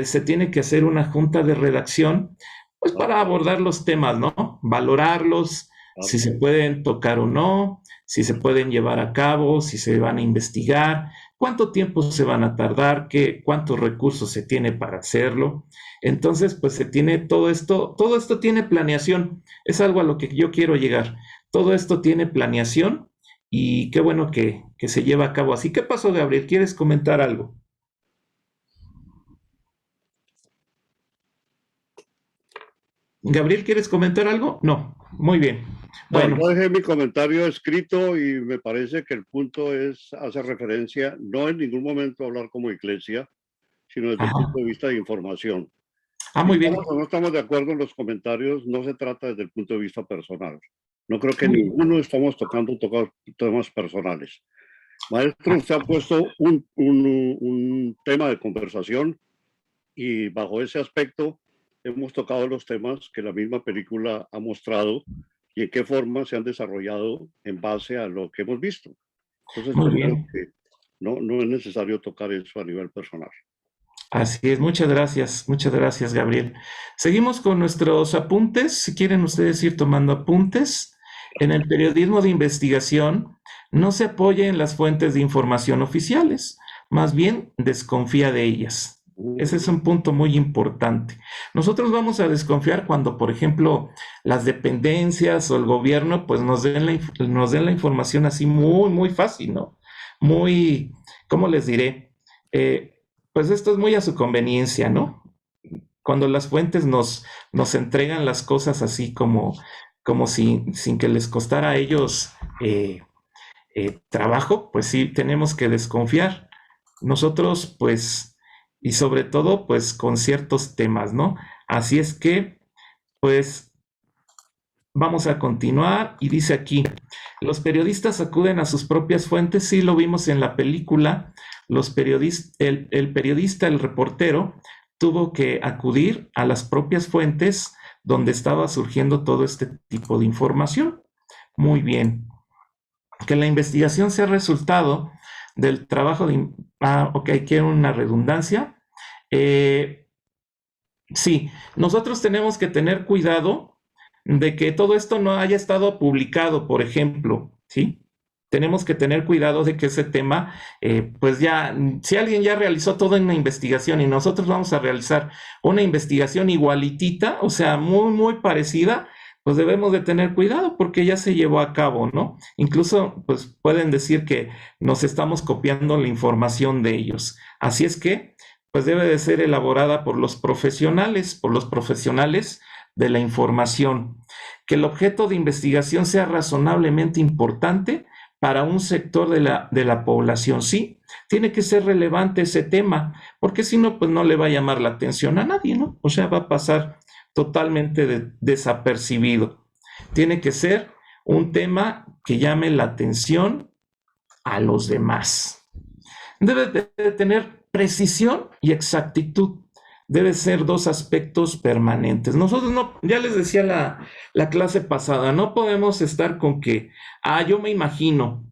Se tiene que hacer una junta de redacción, pues para abordar los temas, ¿no? Valorarlos, si se pueden tocar o no, si se pueden llevar a cabo, si se van a investigar, cuánto tiempo se van a tardar, cuántos recursos se tiene para hacerlo. Entonces, pues se tiene todo esto tiene planeación, es algo a lo que yo quiero llegar. Todo esto tiene planeación y qué bueno que se lleva a cabo así. ¿Qué pasó, Gabriel? ¿Quieres comentar algo? Gabriel, ¿quieres comentar algo? No, muy bien. Bueno, yo dejé mi comentario escrito y me parece que el punto hace referencia, no en ningún momento a hablar como iglesia, sino desde el punto de vista de información. Muy bien. Si no estamos de acuerdo en los comentarios, no se trata desde el punto de vista personal. No creo que ninguno estamos tocando temas personales. Maestro, usted ha puesto un tema de conversación y bajo ese aspecto hemos tocado los temas que la misma película ha mostrado y en qué forma se han desarrollado en base a lo que hemos visto. Entonces, muy bien. Que no es necesario tocar eso a nivel personal. Así es, muchas gracias, Gabriel. Seguimos con nuestros apuntes. Si quieren ustedes ir tomando apuntes, en el periodismo de investigación no se apoya en las fuentes de información oficiales, más bien desconfía de ellas. Ese es un punto muy importante. Nosotros vamos a desconfiar cuando, por ejemplo, las dependencias o el gobierno pues nos den la información así muy, muy fácil, ¿no? Muy, ¿cómo les diré? Pues esto es muy a su conveniencia, ¿no? Cuando las fuentes nos entregan las cosas así como sin que les costara a ellos trabajo, pues sí, tenemos que desconfiar. Nosotros, pues, y sobre todo, pues, con ciertos temas, ¿no? Así es que, pues, vamos a continuar y dice aquí, los periodistas acuden a sus propias fuentes, sí lo vimos en la película, el periodista, el reportero, tuvo que acudir a las propias fuentes donde estaba surgiendo todo este tipo de información. Muy bien. Que la investigación sea resultado del trabajo de... ok, quiero una redundancia. Sí, nosotros tenemos que tener cuidado de que todo esto no haya estado publicado, por ejemplo, ¿sí? Tenemos que tener cuidado de que ese tema, pues ya, si alguien ya realizó toda una investigación y nosotros vamos a realizar una investigación igualitita, o sea, muy, muy parecida, pues debemos de tener cuidado porque ya se llevó a cabo, ¿no? Incluso, pues pueden decir que nos estamos copiando la información de ellos. Así es que, pues debe de ser elaborada por los profesionales de la información. Que el objeto de investigación sea razonablemente importante para un sector de la población. Sí, tiene que ser relevante ese tema, porque si no, pues no le va a llamar la atención a nadie, ¿no? O sea, va a pasar totalmente desapercibido. Tiene que ser un tema que llame la atención a los demás. Debe de tener precisión y exactitud. Debe ser dos aspectos permanentes. Nosotros no, ya les decía la clase pasada, no podemos estar con que, yo me imagino,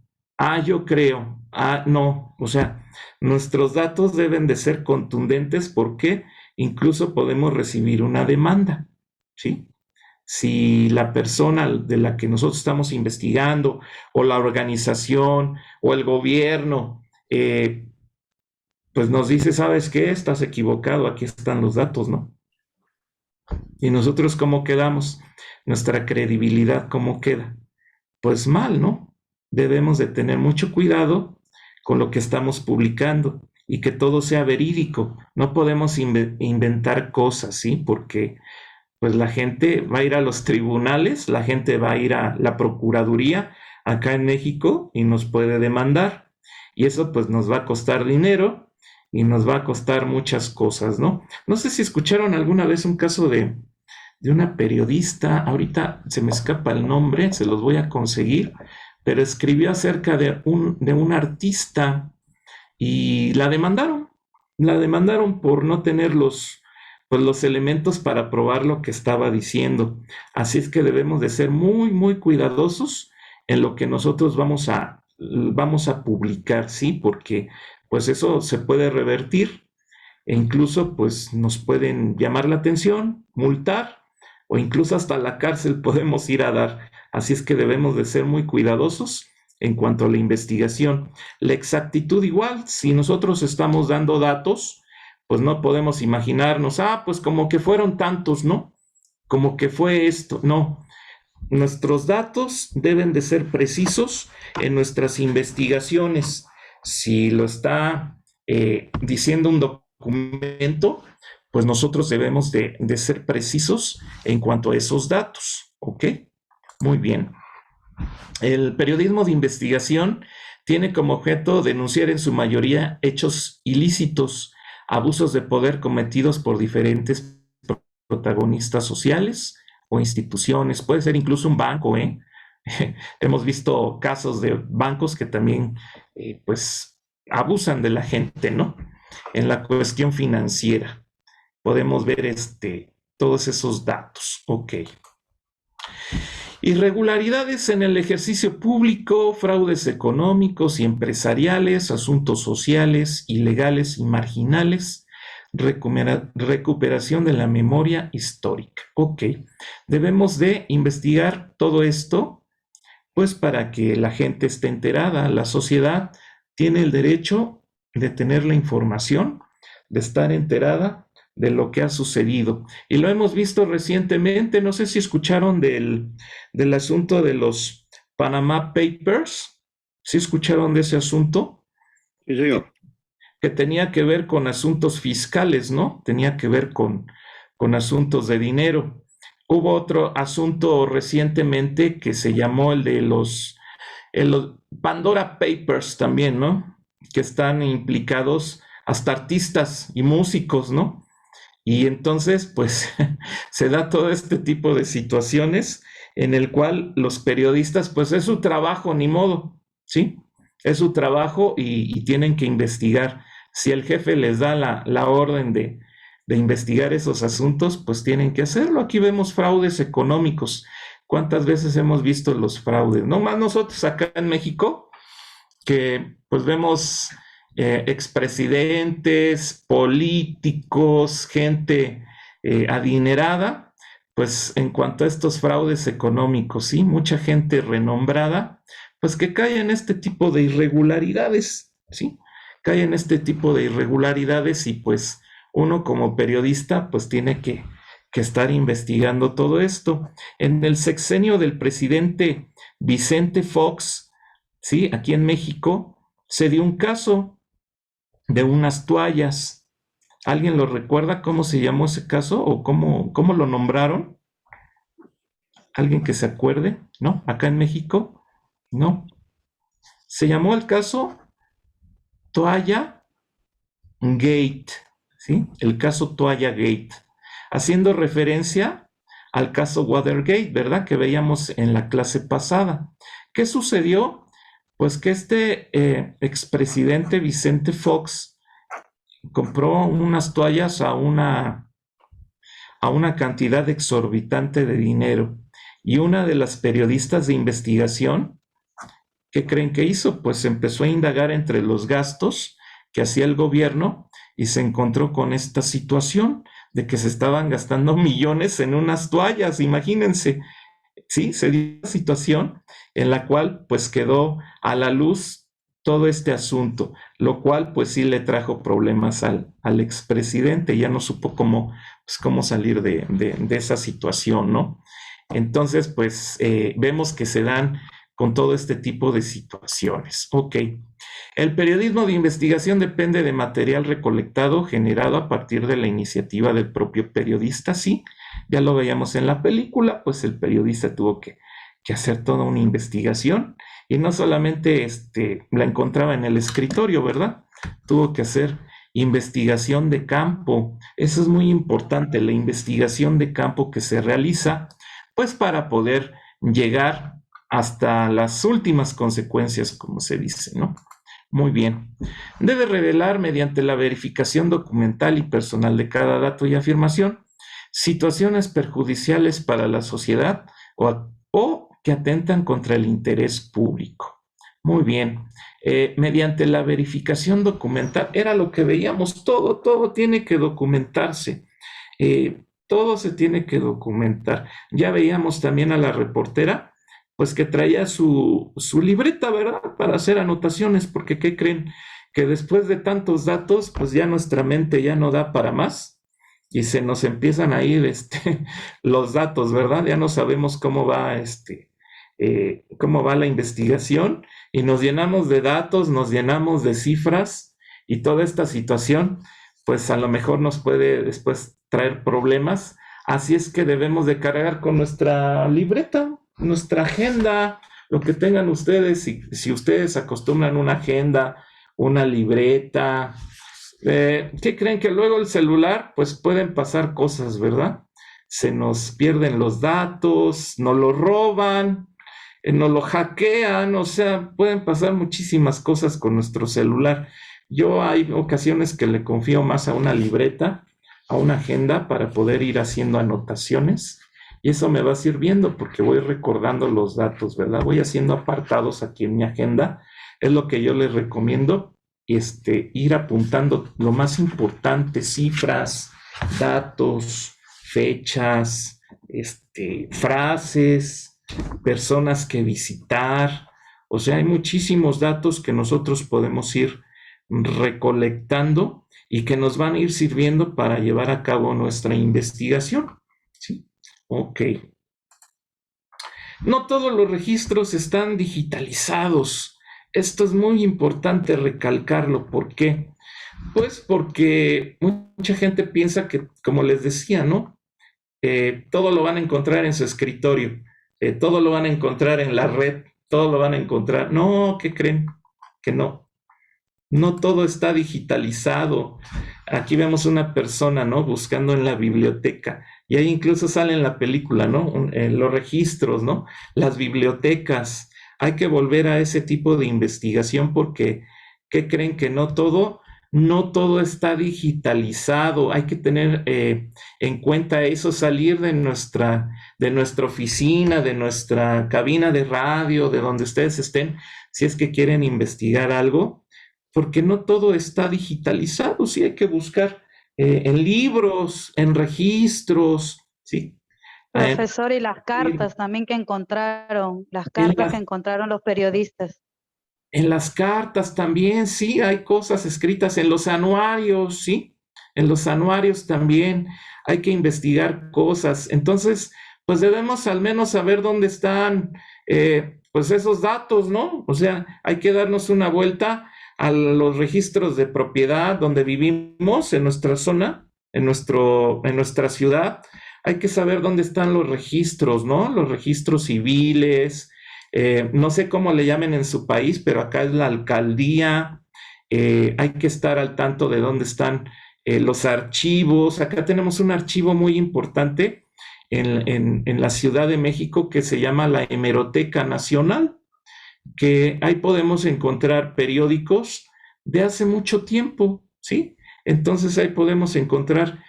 yo creo, no, o sea, nuestros datos deben de ser contundentes porque incluso podemos recibir una demanda, ¿sí? Si la persona de la que nosotros estamos investigando o la organización o el gobierno pues nos dice, ¿sabes qué? Estás equivocado, aquí están los datos, ¿no? Y nosotros, ¿cómo quedamos? Nuestra credibilidad, ¿cómo queda? Pues mal, ¿no? Debemos de tener mucho cuidado con lo que estamos publicando y que todo sea verídico. No podemos inventar cosas, ¿sí? Porque pues la gente va a ir a los tribunales, la gente va a ir a la Procuraduría acá en México y nos puede demandar. Y eso pues nos va a costar dinero y nos va a costar muchas cosas, ¿no? No sé si escucharon alguna vez un caso de una periodista, ahorita se me escapa el nombre, se los voy a conseguir, pero escribió acerca de un artista y la demandaron por no tener los elementos para probar lo que estaba diciendo. Así es que debemos de ser muy, muy cuidadosos en lo que nosotros vamos a publicar, ¿sí? Porque pues eso se puede revertir e incluso pues nos pueden llamar la atención, multar o incluso hasta la cárcel podemos ir a dar. Así es que debemos de ser muy cuidadosos en cuanto a la investigación. La exactitud igual, si nosotros estamos dando datos, pues no podemos imaginarnos, pues como que fueron tantos, ¿no? Como que fue esto, no. Nuestros datos deben de ser precisos en nuestras investigaciones. Si lo está diciendo un documento, pues nosotros debemos de ser precisos en cuanto a esos datos, ¿ok? Muy bien. El periodismo de investigación tiene como objeto denunciar en su mayoría hechos ilícitos, abusos de poder cometidos por diferentes protagonistas sociales o instituciones. Puede ser incluso un banco, ¿eh? Hemos visto casos de bancos que también, pues, abusan de la gente, ¿no? En la cuestión financiera. Podemos ver todos esos datos. Ok. Irregularidades en el ejercicio público, fraudes económicos y empresariales, asuntos sociales, ilegales y marginales, recuperación de la memoria histórica. Ok, debemos de investigar todo esto, pues para que la gente esté enterada. La sociedad tiene el derecho de tener la información, de estar enterada de lo que ha sucedido. Y lo hemos visto recientemente, no sé si escucharon del asunto de los Panama Papers. ¿Sí escucharon de ese asunto? Sí, señor. Que tenía que ver con asuntos fiscales, ¿no? Tenía que ver con asuntos de dinero. Hubo otro asunto recientemente que se llamó el de los Pandora Papers también, ¿no? Que están implicados hasta artistas y músicos, ¿no? Y entonces, pues, se da todo este tipo de situaciones en el cual los periodistas, pues, es su trabajo, ni modo, ¿sí? Es su trabajo y tienen que investigar. Si el jefe les da la orden de investigar esos asuntos, pues tienen que hacerlo. Aquí vemos fraudes económicos. ¿Cuántas veces hemos visto los fraudes? No más nosotros acá en México, que pues vemos expresidentes, políticos, gente adinerada, pues en cuanto a estos fraudes económicos, ¿sí? Mucha gente renombrada, pues que cae en este tipo de irregularidades, ¿sí? Cae en este tipo de irregularidades y pues uno como periodista pues tiene que estar investigando todo esto. En el sexenio del presidente Vicente Fox, ¿sí? Aquí en México, se dio un caso de unas toallas. ¿Alguien lo recuerda cómo se llamó ese caso o cómo lo nombraron? ¿Alguien que se acuerde? ¿No? ¿Acá en México? No. Se llamó el caso Toalla Gate, ¿sí? El caso Toalla Gate, haciendo referencia al caso Watergate, ¿verdad? Que veíamos en la clase pasada. ¿Qué sucedió? Pues que expresidente Vicente Fox compró unas toallas a una cantidad exorbitante de dinero y una de las periodistas de investigación, ¿qué creen que hizo? Pues empezó a indagar entre los gastos que hacía el gobierno y se encontró con esta situación de que se estaban gastando millones en unas toallas, imagínense. Sí, se dio una situación en la cual pues quedó a la luz todo este asunto, lo cual pues sí le trajo problemas al expresidente, ya no supo cómo salir de esa situación, ¿no? Entonces pues vemos que se dan con todo este tipo de situaciones. Ok. El periodismo de investigación depende de material recolectado, generado a partir de la iniciativa del propio periodista, sí. Ya lo veíamos en la película, pues el periodista tuvo que hacer toda una investigación y no solamente la encontraba en el escritorio, ¿verdad? Tuvo que hacer investigación de campo. Eso es muy importante, la investigación de campo que se realiza, pues para poder llegar hasta las últimas consecuencias, como se dice, ¿no? Muy bien. Debe revelar mediante la verificación documental y personal de cada dato y afirmación situaciones perjudiciales para la sociedad o que atentan contra el interés público. Muy bien. Mediante la verificación documental, era lo que veíamos, todo tiene que documentarse. todo se tiene que documentar. Ya veíamos también a la reportera, pues que traía su libreta, ¿verdad? Para hacer anotaciones, porque ¿qué creen? Que después de tantos datos, pues ya nuestra mente ya no da para más y se nos empiezan a ir los datos, ¿verdad? Ya no sabemos cómo va la investigación y nos llenamos de datos, nos llenamos de cifras y toda esta situación, pues a lo mejor nos puede después traer problemas. Así es que debemos de cargar con nuestra libreta, nuestra agenda, lo que tengan ustedes. Si ustedes acostumbran una agenda, una libreta, ¿qué creen? Que luego el celular, pues pueden pasar cosas, ¿verdad? Se nos pierden los datos, nos lo roban, nos lo hackean, o sea, pueden pasar muchísimas cosas con nuestro celular. Yo hay ocasiones que le confío más a una libreta, a una agenda, para poder ir haciendo anotaciones, y eso me va sirviendo porque voy recordando los datos, ¿verdad? Voy haciendo apartados aquí en mi agenda. Es lo que yo les recomiendo, ir apuntando lo más importante, cifras, datos, fechas, frases, personas que visitar. O sea, hay muchísimos datos que nosotros podemos ir recolectando y que nos van a ir sirviendo para llevar a cabo nuestra investigación. ¿Sí? Ok. No todos los registros están digitalizados. Esto es muy importante recalcarlo. ¿Por qué? Pues porque mucha gente piensa que, como les decía, ¿no? Todo lo van a encontrar en su escritorio, todo lo van a encontrar en la red, todo lo van a encontrar. No, ¿qué creen? Que no. No todo está digitalizado. Aquí vemos una persona, ¿no? Buscando en la biblioteca. Y ahí incluso sale en la película, ¿no? Los registros, ¿no? Las bibliotecas. Hay que volver a ese tipo de investigación porque, ¿qué creen? Que no todo está digitalizado. Hay que tener en cuenta eso, salir de nuestra oficina, de nuestra cabina de radio, de donde ustedes estén, si es que quieren investigar algo, porque no todo está digitalizado. Sí, hay que buscar en libros, en registros, ¿sí? Profesor, y las cartas también que encontraron, las cartas que encontraron los periodistas. En las cartas también, sí, hay cosas escritas en los anuarios, sí, en los anuarios también hay que investigar cosas. Entonces, pues debemos al menos saber dónde están, pues esos datos, ¿no? O sea, hay que darnos una vuelta a los registros de propiedad donde vivimos, en nuestra zona, en nuestra ciudad. Hay que saber dónde están los registros, ¿no? Los registros civiles. No sé cómo le llamen en su país, pero acá es la alcaldía. Hay que estar al tanto de dónde están los archivos. Acá tenemos un archivo muy importante en la Ciudad de México que se llama la Hemeroteca Nacional, que ahí podemos encontrar periódicos de hace mucho tiempo, ¿sí? Entonces ahí podemos encontrar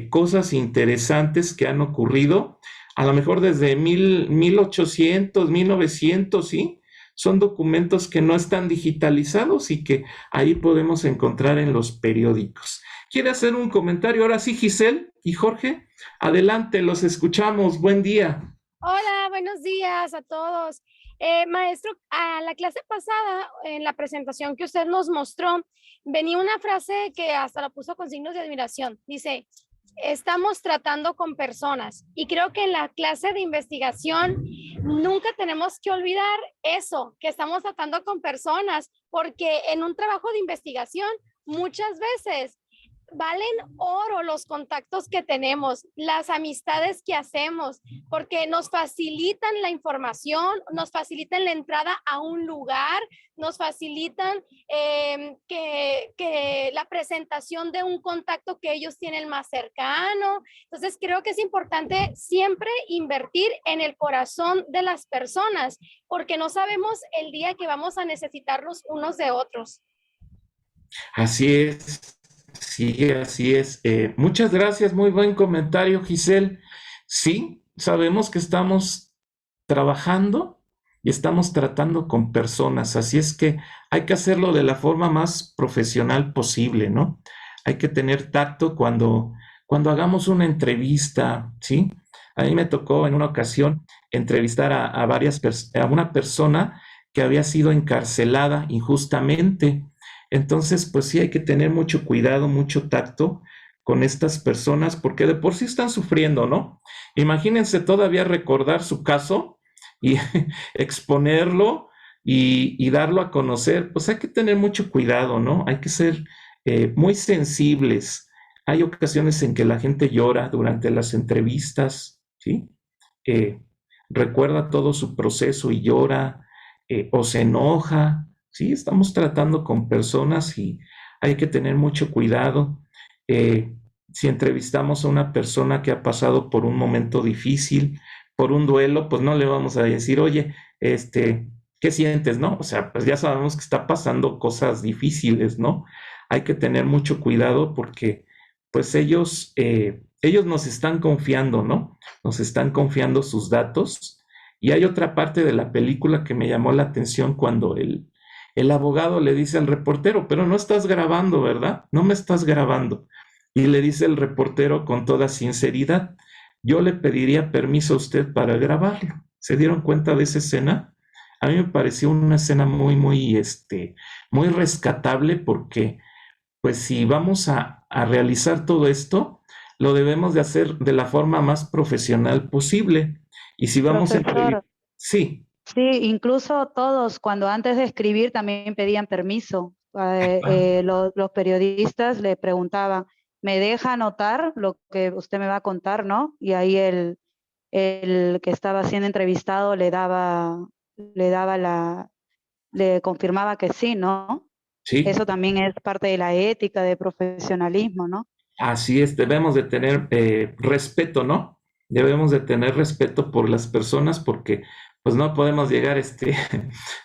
cosas interesantes que han ocurrido, a lo mejor desde 1800, 1900, ¿sí? Son documentos que no están digitalizados y que ahí podemos encontrar en los periódicos. ¿Quiere hacer un comentario ahora sí, Giselle y Jorge? Adelante, los escuchamos. Buen día. Hola, buenos días a todos. Maestro, a la clase pasada, en la presentación que usted nos mostró, venía una frase que hasta la puso con signos de admiración. Dice, estamos tratando con personas. Y creo que en la clase de investigación nunca tenemos que olvidar eso, que estamos tratando con personas, porque en un trabajo de investigación muchas veces valen oro los contactos que tenemos, las amistades que hacemos, porque nos facilitan la información, nos facilitan la entrada a un lugar, nos facilitan que la presentación de un contacto que ellos tienen más cercano. Entonces creo que es importante siempre invertir en el corazón de las personas, porque no sabemos el día que vamos a necesitarlos unos de otros. Así es. Sí, así es. Muchas gracias, muy buen comentario, Giselle. Sí, sabemos que estamos trabajando y estamos tratando con personas, así es que hay que hacerlo de la forma más profesional posible, ¿no? Hay que tener tacto cuando cuando hagamos una entrevista, ¿sí? A mí me tocó en una ocasión entrevistar a una persona que había sido encarcelada injustamente. Entonces, pues sí hay que tener mucho cuidado, mucho tacto con estas personas, porque de por sí están sufriendo, ¿no? Imagínense todavía recordar su caso y exponerlo y darlo a conocer, pues hay que tener mucho cuidado, ¿no? Hay que ser muy sensibles. Hay ocasiones en que la gente llora durante las entrevistas, ¿sí? Eh, recuerda todo su proceso y llora, o se enoja, ¿sí? Estamos tratando con personas y hay que tener mucho cuidado. Si entrevistamos a una persona que ha pasado por un momento difícil, por un duelo, pues no le vamos a decir, oye, ¿qué sientes, no? O sea, pues ya sabemos que está pasando cosas difíciles, ¿no? Hay que tener mucho cuidado porque, pues ellos nos están confiando, ¿no? Nos están confiando sus datos. Y hay otra parte de la película que me llamó la atención cuando el abogado le dice al reportero, pero no estás grabando, ¿verdad? No me estás grabando. Y le dice el reportero con toda sinceridad, yo le pediría permiso a usted para grabarlo. ¿Se dieron cuenta de esa escena? A mí me pareció una escena muy, muy, muy rescatable porque, pues si vamos a realizar todo esto, lo debemos de hacer de la forma más profesional posible. Y si vamos a entrevistar... Sí. Sí, incluso todos, cuando antes de escribir también pedían permiso. Los periodistas le preguntaban, ¿me deja anotar lo que usted me va a contar, no? Y ahí el que estaba siendo entrevistado le confirmaba que sí, ¿no? Sí. Eso también es parte de la ética, de profesionalismo, ¿no? Así es, debemos de tener respeto, ¿no? Debemos de tener respeto por las personas porque pues no podemos llegar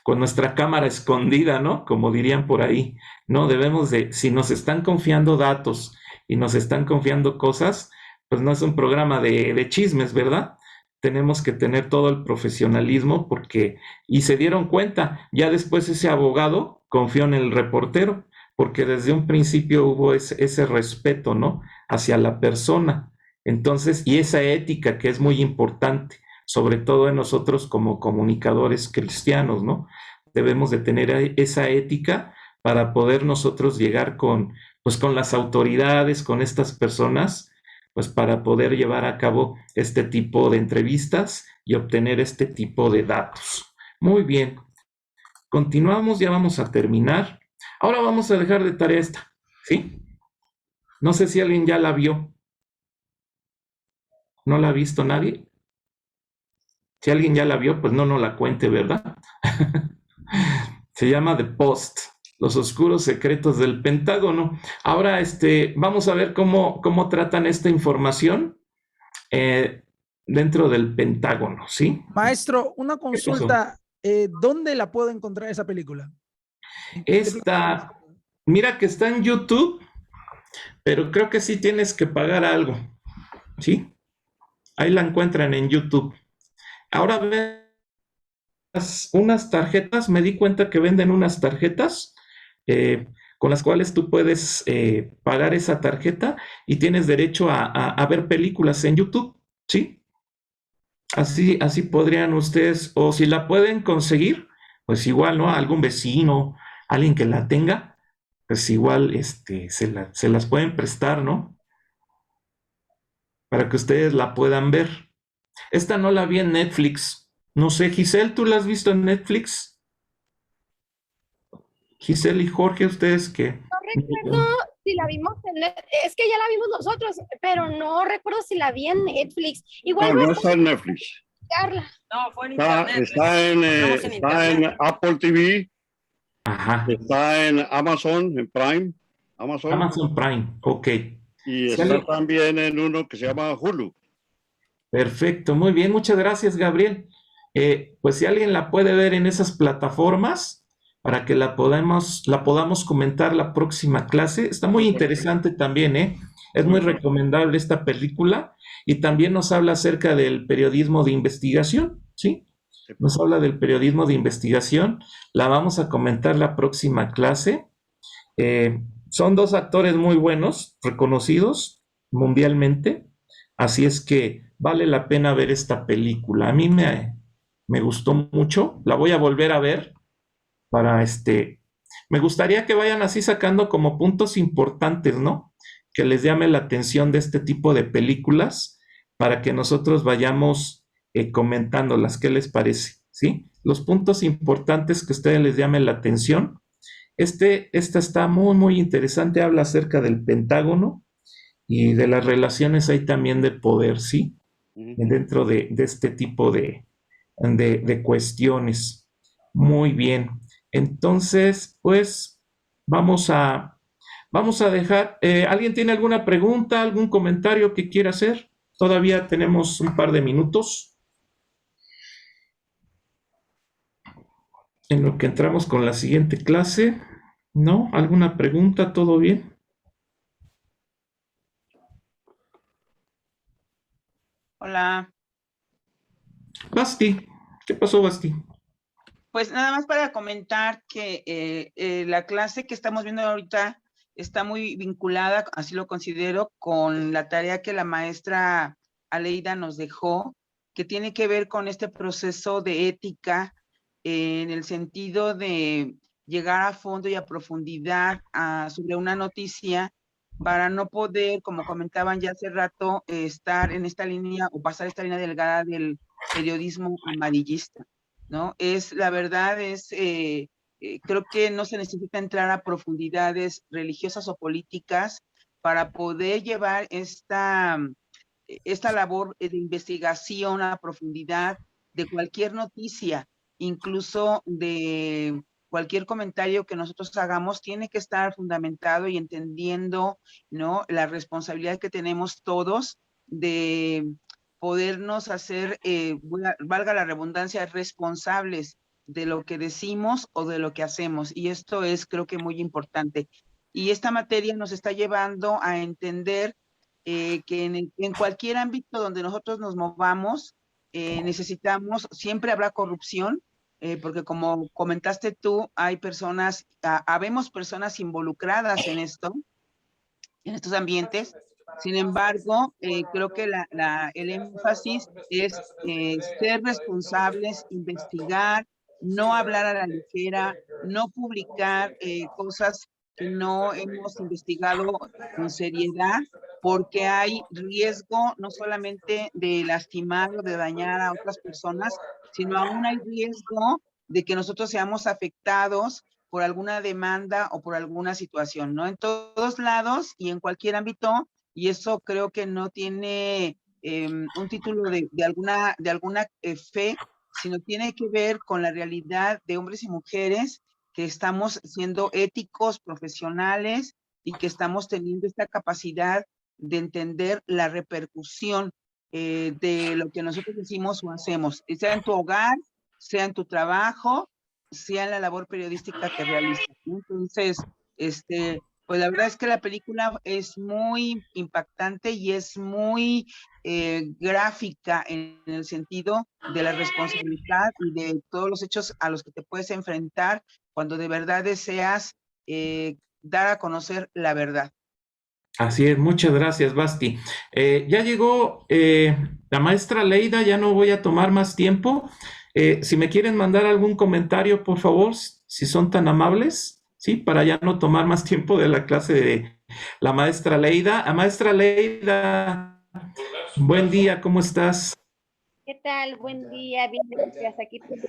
con nuestra cámara escondida, ¿no? Como dirían por ahí. No, debemos de, si nos están confiando datos y nos están confiando cosas, pues no es un programa de chismes, ¿verdad? Tenemos que tener todo el profesionalismo porque, y se dieron cuenta, ya después ese abogado confió en el reportero, porque desde un principio hubo ese respeto, ¿no? Hacia la persona. Entonces, y esa ética que es muy importante, sobre todo en nosotros como comunicadores cristianos, ¿no? Debemos de tener esa ética para poder nosotros llegar pues con las autoridades, con estas personas, pues para poder llevar a cabo este tipo de entrevistas y obtener este tipo de datos. Muy bien. Continuamos, ya vamos a terminar. Ahora vamos a dejar de tarea esta, ¿sí? No sé si alguien ya la vio. ¿No la ha visto nadie? Si alguien ya la vio, pues no la cuente, ¿verdad? Se llama The Post, los oscuros secretos del Pentágono. Ahora, vamos a ver cómo tratan esta información dentro del Pentágono, ¿sí? Maestro, una consulta. ¿Dónde la puedo encontrar esa película? Mira que está en YouTube, pero creo que sí tienes que pagar algo, ¿sí? Ahí la encuentran en YouTube. Ahora ven unas tarjetas, me di cuenta que venden unas tarjetas con las cuales tú puedes pagar esa tarjeta y tienes derecho a ver películas en YouTube, ¿sí? Así podrían ustedes, o si la pueden conseguir, pues igual, ¿no? Algún vecino, alguien que la tenga, pues igual se las pueden prestar, ¿no? Para que ustedes la puedan ver. Esta no la vi en Netflix. No sé, Giselle, ¿tú la has visto en Netflix? Giselle y Jorge, ¿ustedes qué? No recuerdo si la vimos en Netflix. Es que ya la vimos nosotros, pero no recuerdo si la vi en Netflix. Igual no está en Netflix. No, fue en internet. Está en Apple TV. Ajá. Está en Amazon, en Prime. Amazon Prime, ok. Y está también en uno que se llama Hulu. Perfecto, muy bien, muchas gracias, Gabriel. Pues si alguien la puede ver en esas plataformas, para que la podamos comentar la próxima clase, está muy interesante también, ¿eh? Es muy recomendable esta película y también nos habla acerca del periodismo de investigación, ¿sí? Nos habla del periodismo de investigación, la vamos a comentar la próxima clase. Son dos actores muy buenos, reconocidos, mundialmente. Así es que vale la pena ver esta película. A mí me gustó mucho. La voy a volver a ver para me gustaría que vayan así sacando como puntos importantes, ¿no? Que les llame la atención de este tipo de películas para que nosotros vayamos comentándolas. ¿Qué les parece? ¿Sí? Los puntos importantes que a ustedes les llamen la atención. Esta está muy, muy interesante. Habla acerca del Pentágono y de las relaciones ahí también de poder, ¿sí? Dentro de este tipo de cuestiones. Muy bien. Entonces, pues vamos a dejar. ¿Alguien tiene alguna pregunta, algún comentario que quiera hacer? Todavía tenemos un par de minutos en lo que entramos con la siguiente clase. ¿No? ¿Alguna pregunta? ¿Todo bien? Hola, Basti, ¿qué pasó, Basti? pues nada más para comentar que la clase que estamos viendo ahorita está muy vinculada, así lo considero, con la tarea que la maestra Aleida nos dejó, que tiene que ver con este proceso de ética en el sentido de llegar a fondo y a profundidad sobre una noticia para no poder, como comentaban ya hace rato, estar en esta línea o pasar esta línea delgada del periodismo amarillista, ¿no? La verdad creo que no se necesita entrar a profundidades religiosas o políticas para poder llevar esta labor de investigación a profundidad de cualquier noticia, incluso de cualquier comentario que nosotros hagamos, tiene que estar fundamentado y entendiendo, ¿no?, la responsabilidad que tenemos todos de podernos hacer, valga la redundancia, responsables de lo que decimos o de lo que hacemos. Y esto es, creo que, muy importante. Y esta materia nos está llevando a entender que en cualquier ámbito donde nosotros nos movamos, necesitamos, siempre habrá corrupción, porque como comentaste tú, hay personas, habemos personas involucradas en esto, en estos ambientes. Sin embargo, creo que el énfasis es ser responsables, investigar, no hablar a la ligera, no publicar cosas que no hemos investigado con seriedad, porque hay riesgo no solamente de lastimar o de dañar a otras personas, sino aún hay riesgo de que nosotros seamos afectados por alguna demanda o por alguna situación, ¿no? En todos lados y en cualquier ámbito, y eso creo que no tiene un título de alguna fe, sino tiene que ver con la realidad de hombres y mujeres que estamos siendo éticos, profesionales y que estamos teniendo esta capacidad de entender la repercusión de lo que nosotros decimos o hacemos, sea en tu hogar, sea en tu trabajo, sea en la labor periodística que realizas, ¿no? Entonces, pues la verdad es que la película es muy impactante y es muy gráfica en el sentido de la responsabilidad y de todos los hechos a los que te puedes enfrentar cuando de verdad deseas dar a conocer la verdad. Así es, muchas gracias, Basti. Ya llegó la maestra Leida, ya no voy a tomar más tiempo. Si me quieren mandar algún comentario, por favor, si son tan amables, ¿sí? Para ya no tomar más tiempo de la clase de la maestra Leida. Maestra Leida, buen día, ¿cómo estás? ¿Qué tal? Buen día, bien, gracias. Aquí tengo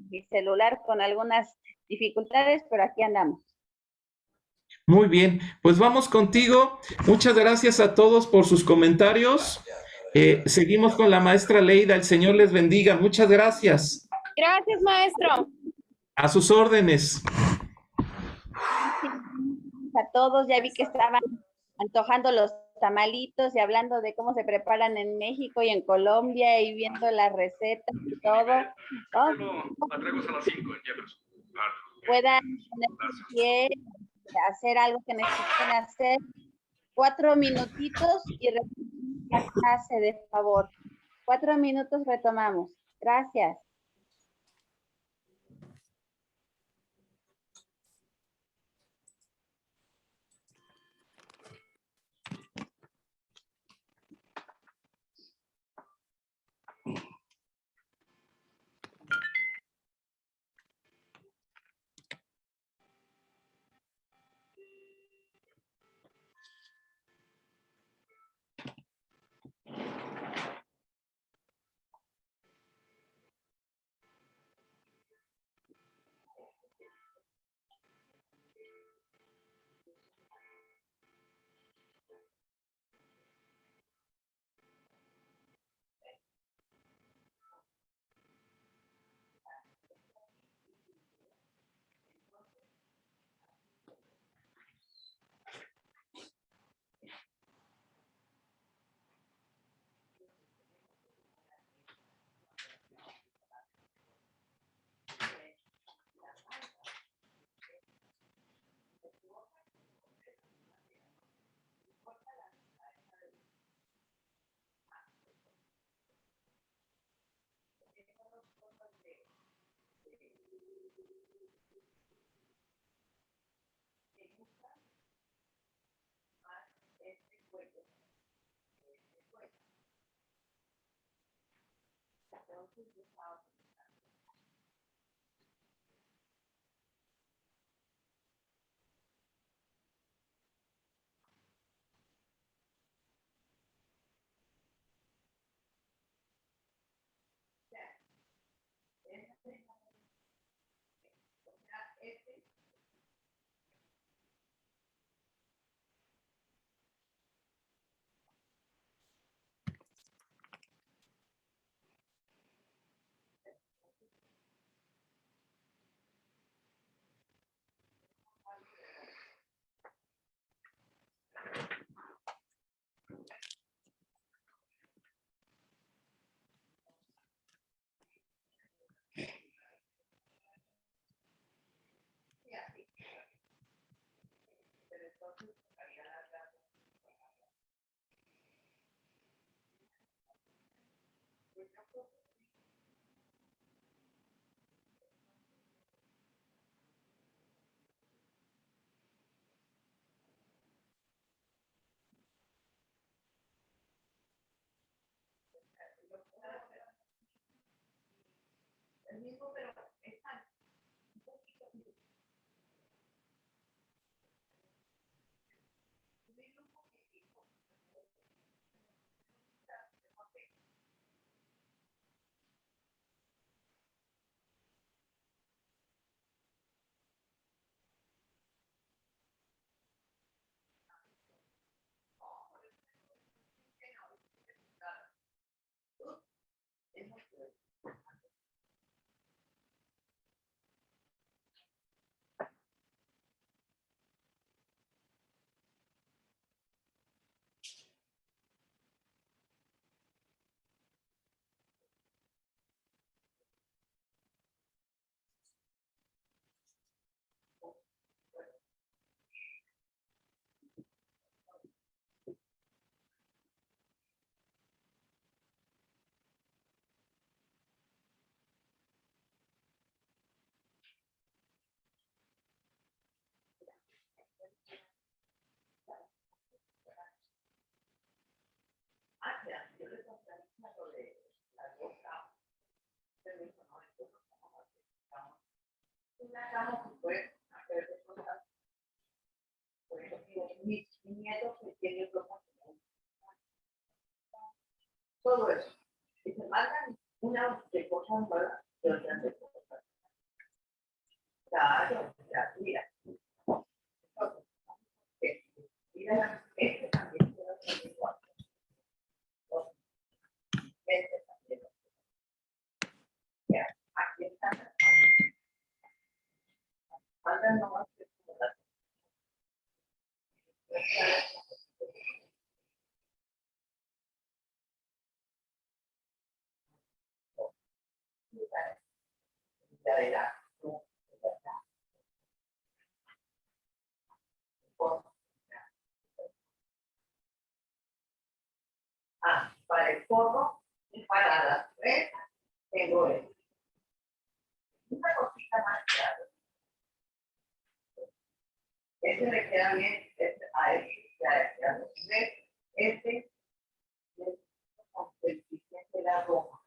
mi celular con algunas dificultades, pero aquí andamos. Muy bien, pues vamos contigo. Muchas gracias a todos por sus comentarios. Seguimos con la maestra Leida. El Señor les bendiga. Muchas gracias. Gracias, maestro. A sus órdenes. A todos, ya vi que estaban antojando los tamalitos y hablando de cómo se preparan en México y en Colombia y viendo las recetas y todo. Puedan ponerse pie, hacer algo que necesiten hacer. 4 minutitos y retomamos la clase, de favor. 4 minutos retomamos. Gracias. Mi nieto que tiene todo eso. Y se mandan una de cosas nuevas y otras de cosas. Claro, ya, mira. Mira, este también puede ser igual. Este también. Ya, aquí están las palmas. Mandan nomás que como las. Para el forro y para las tres tengo esto. Una cosita más grave. Este le queda bien, a él ya queda bien. Este es con el siguiente la roja.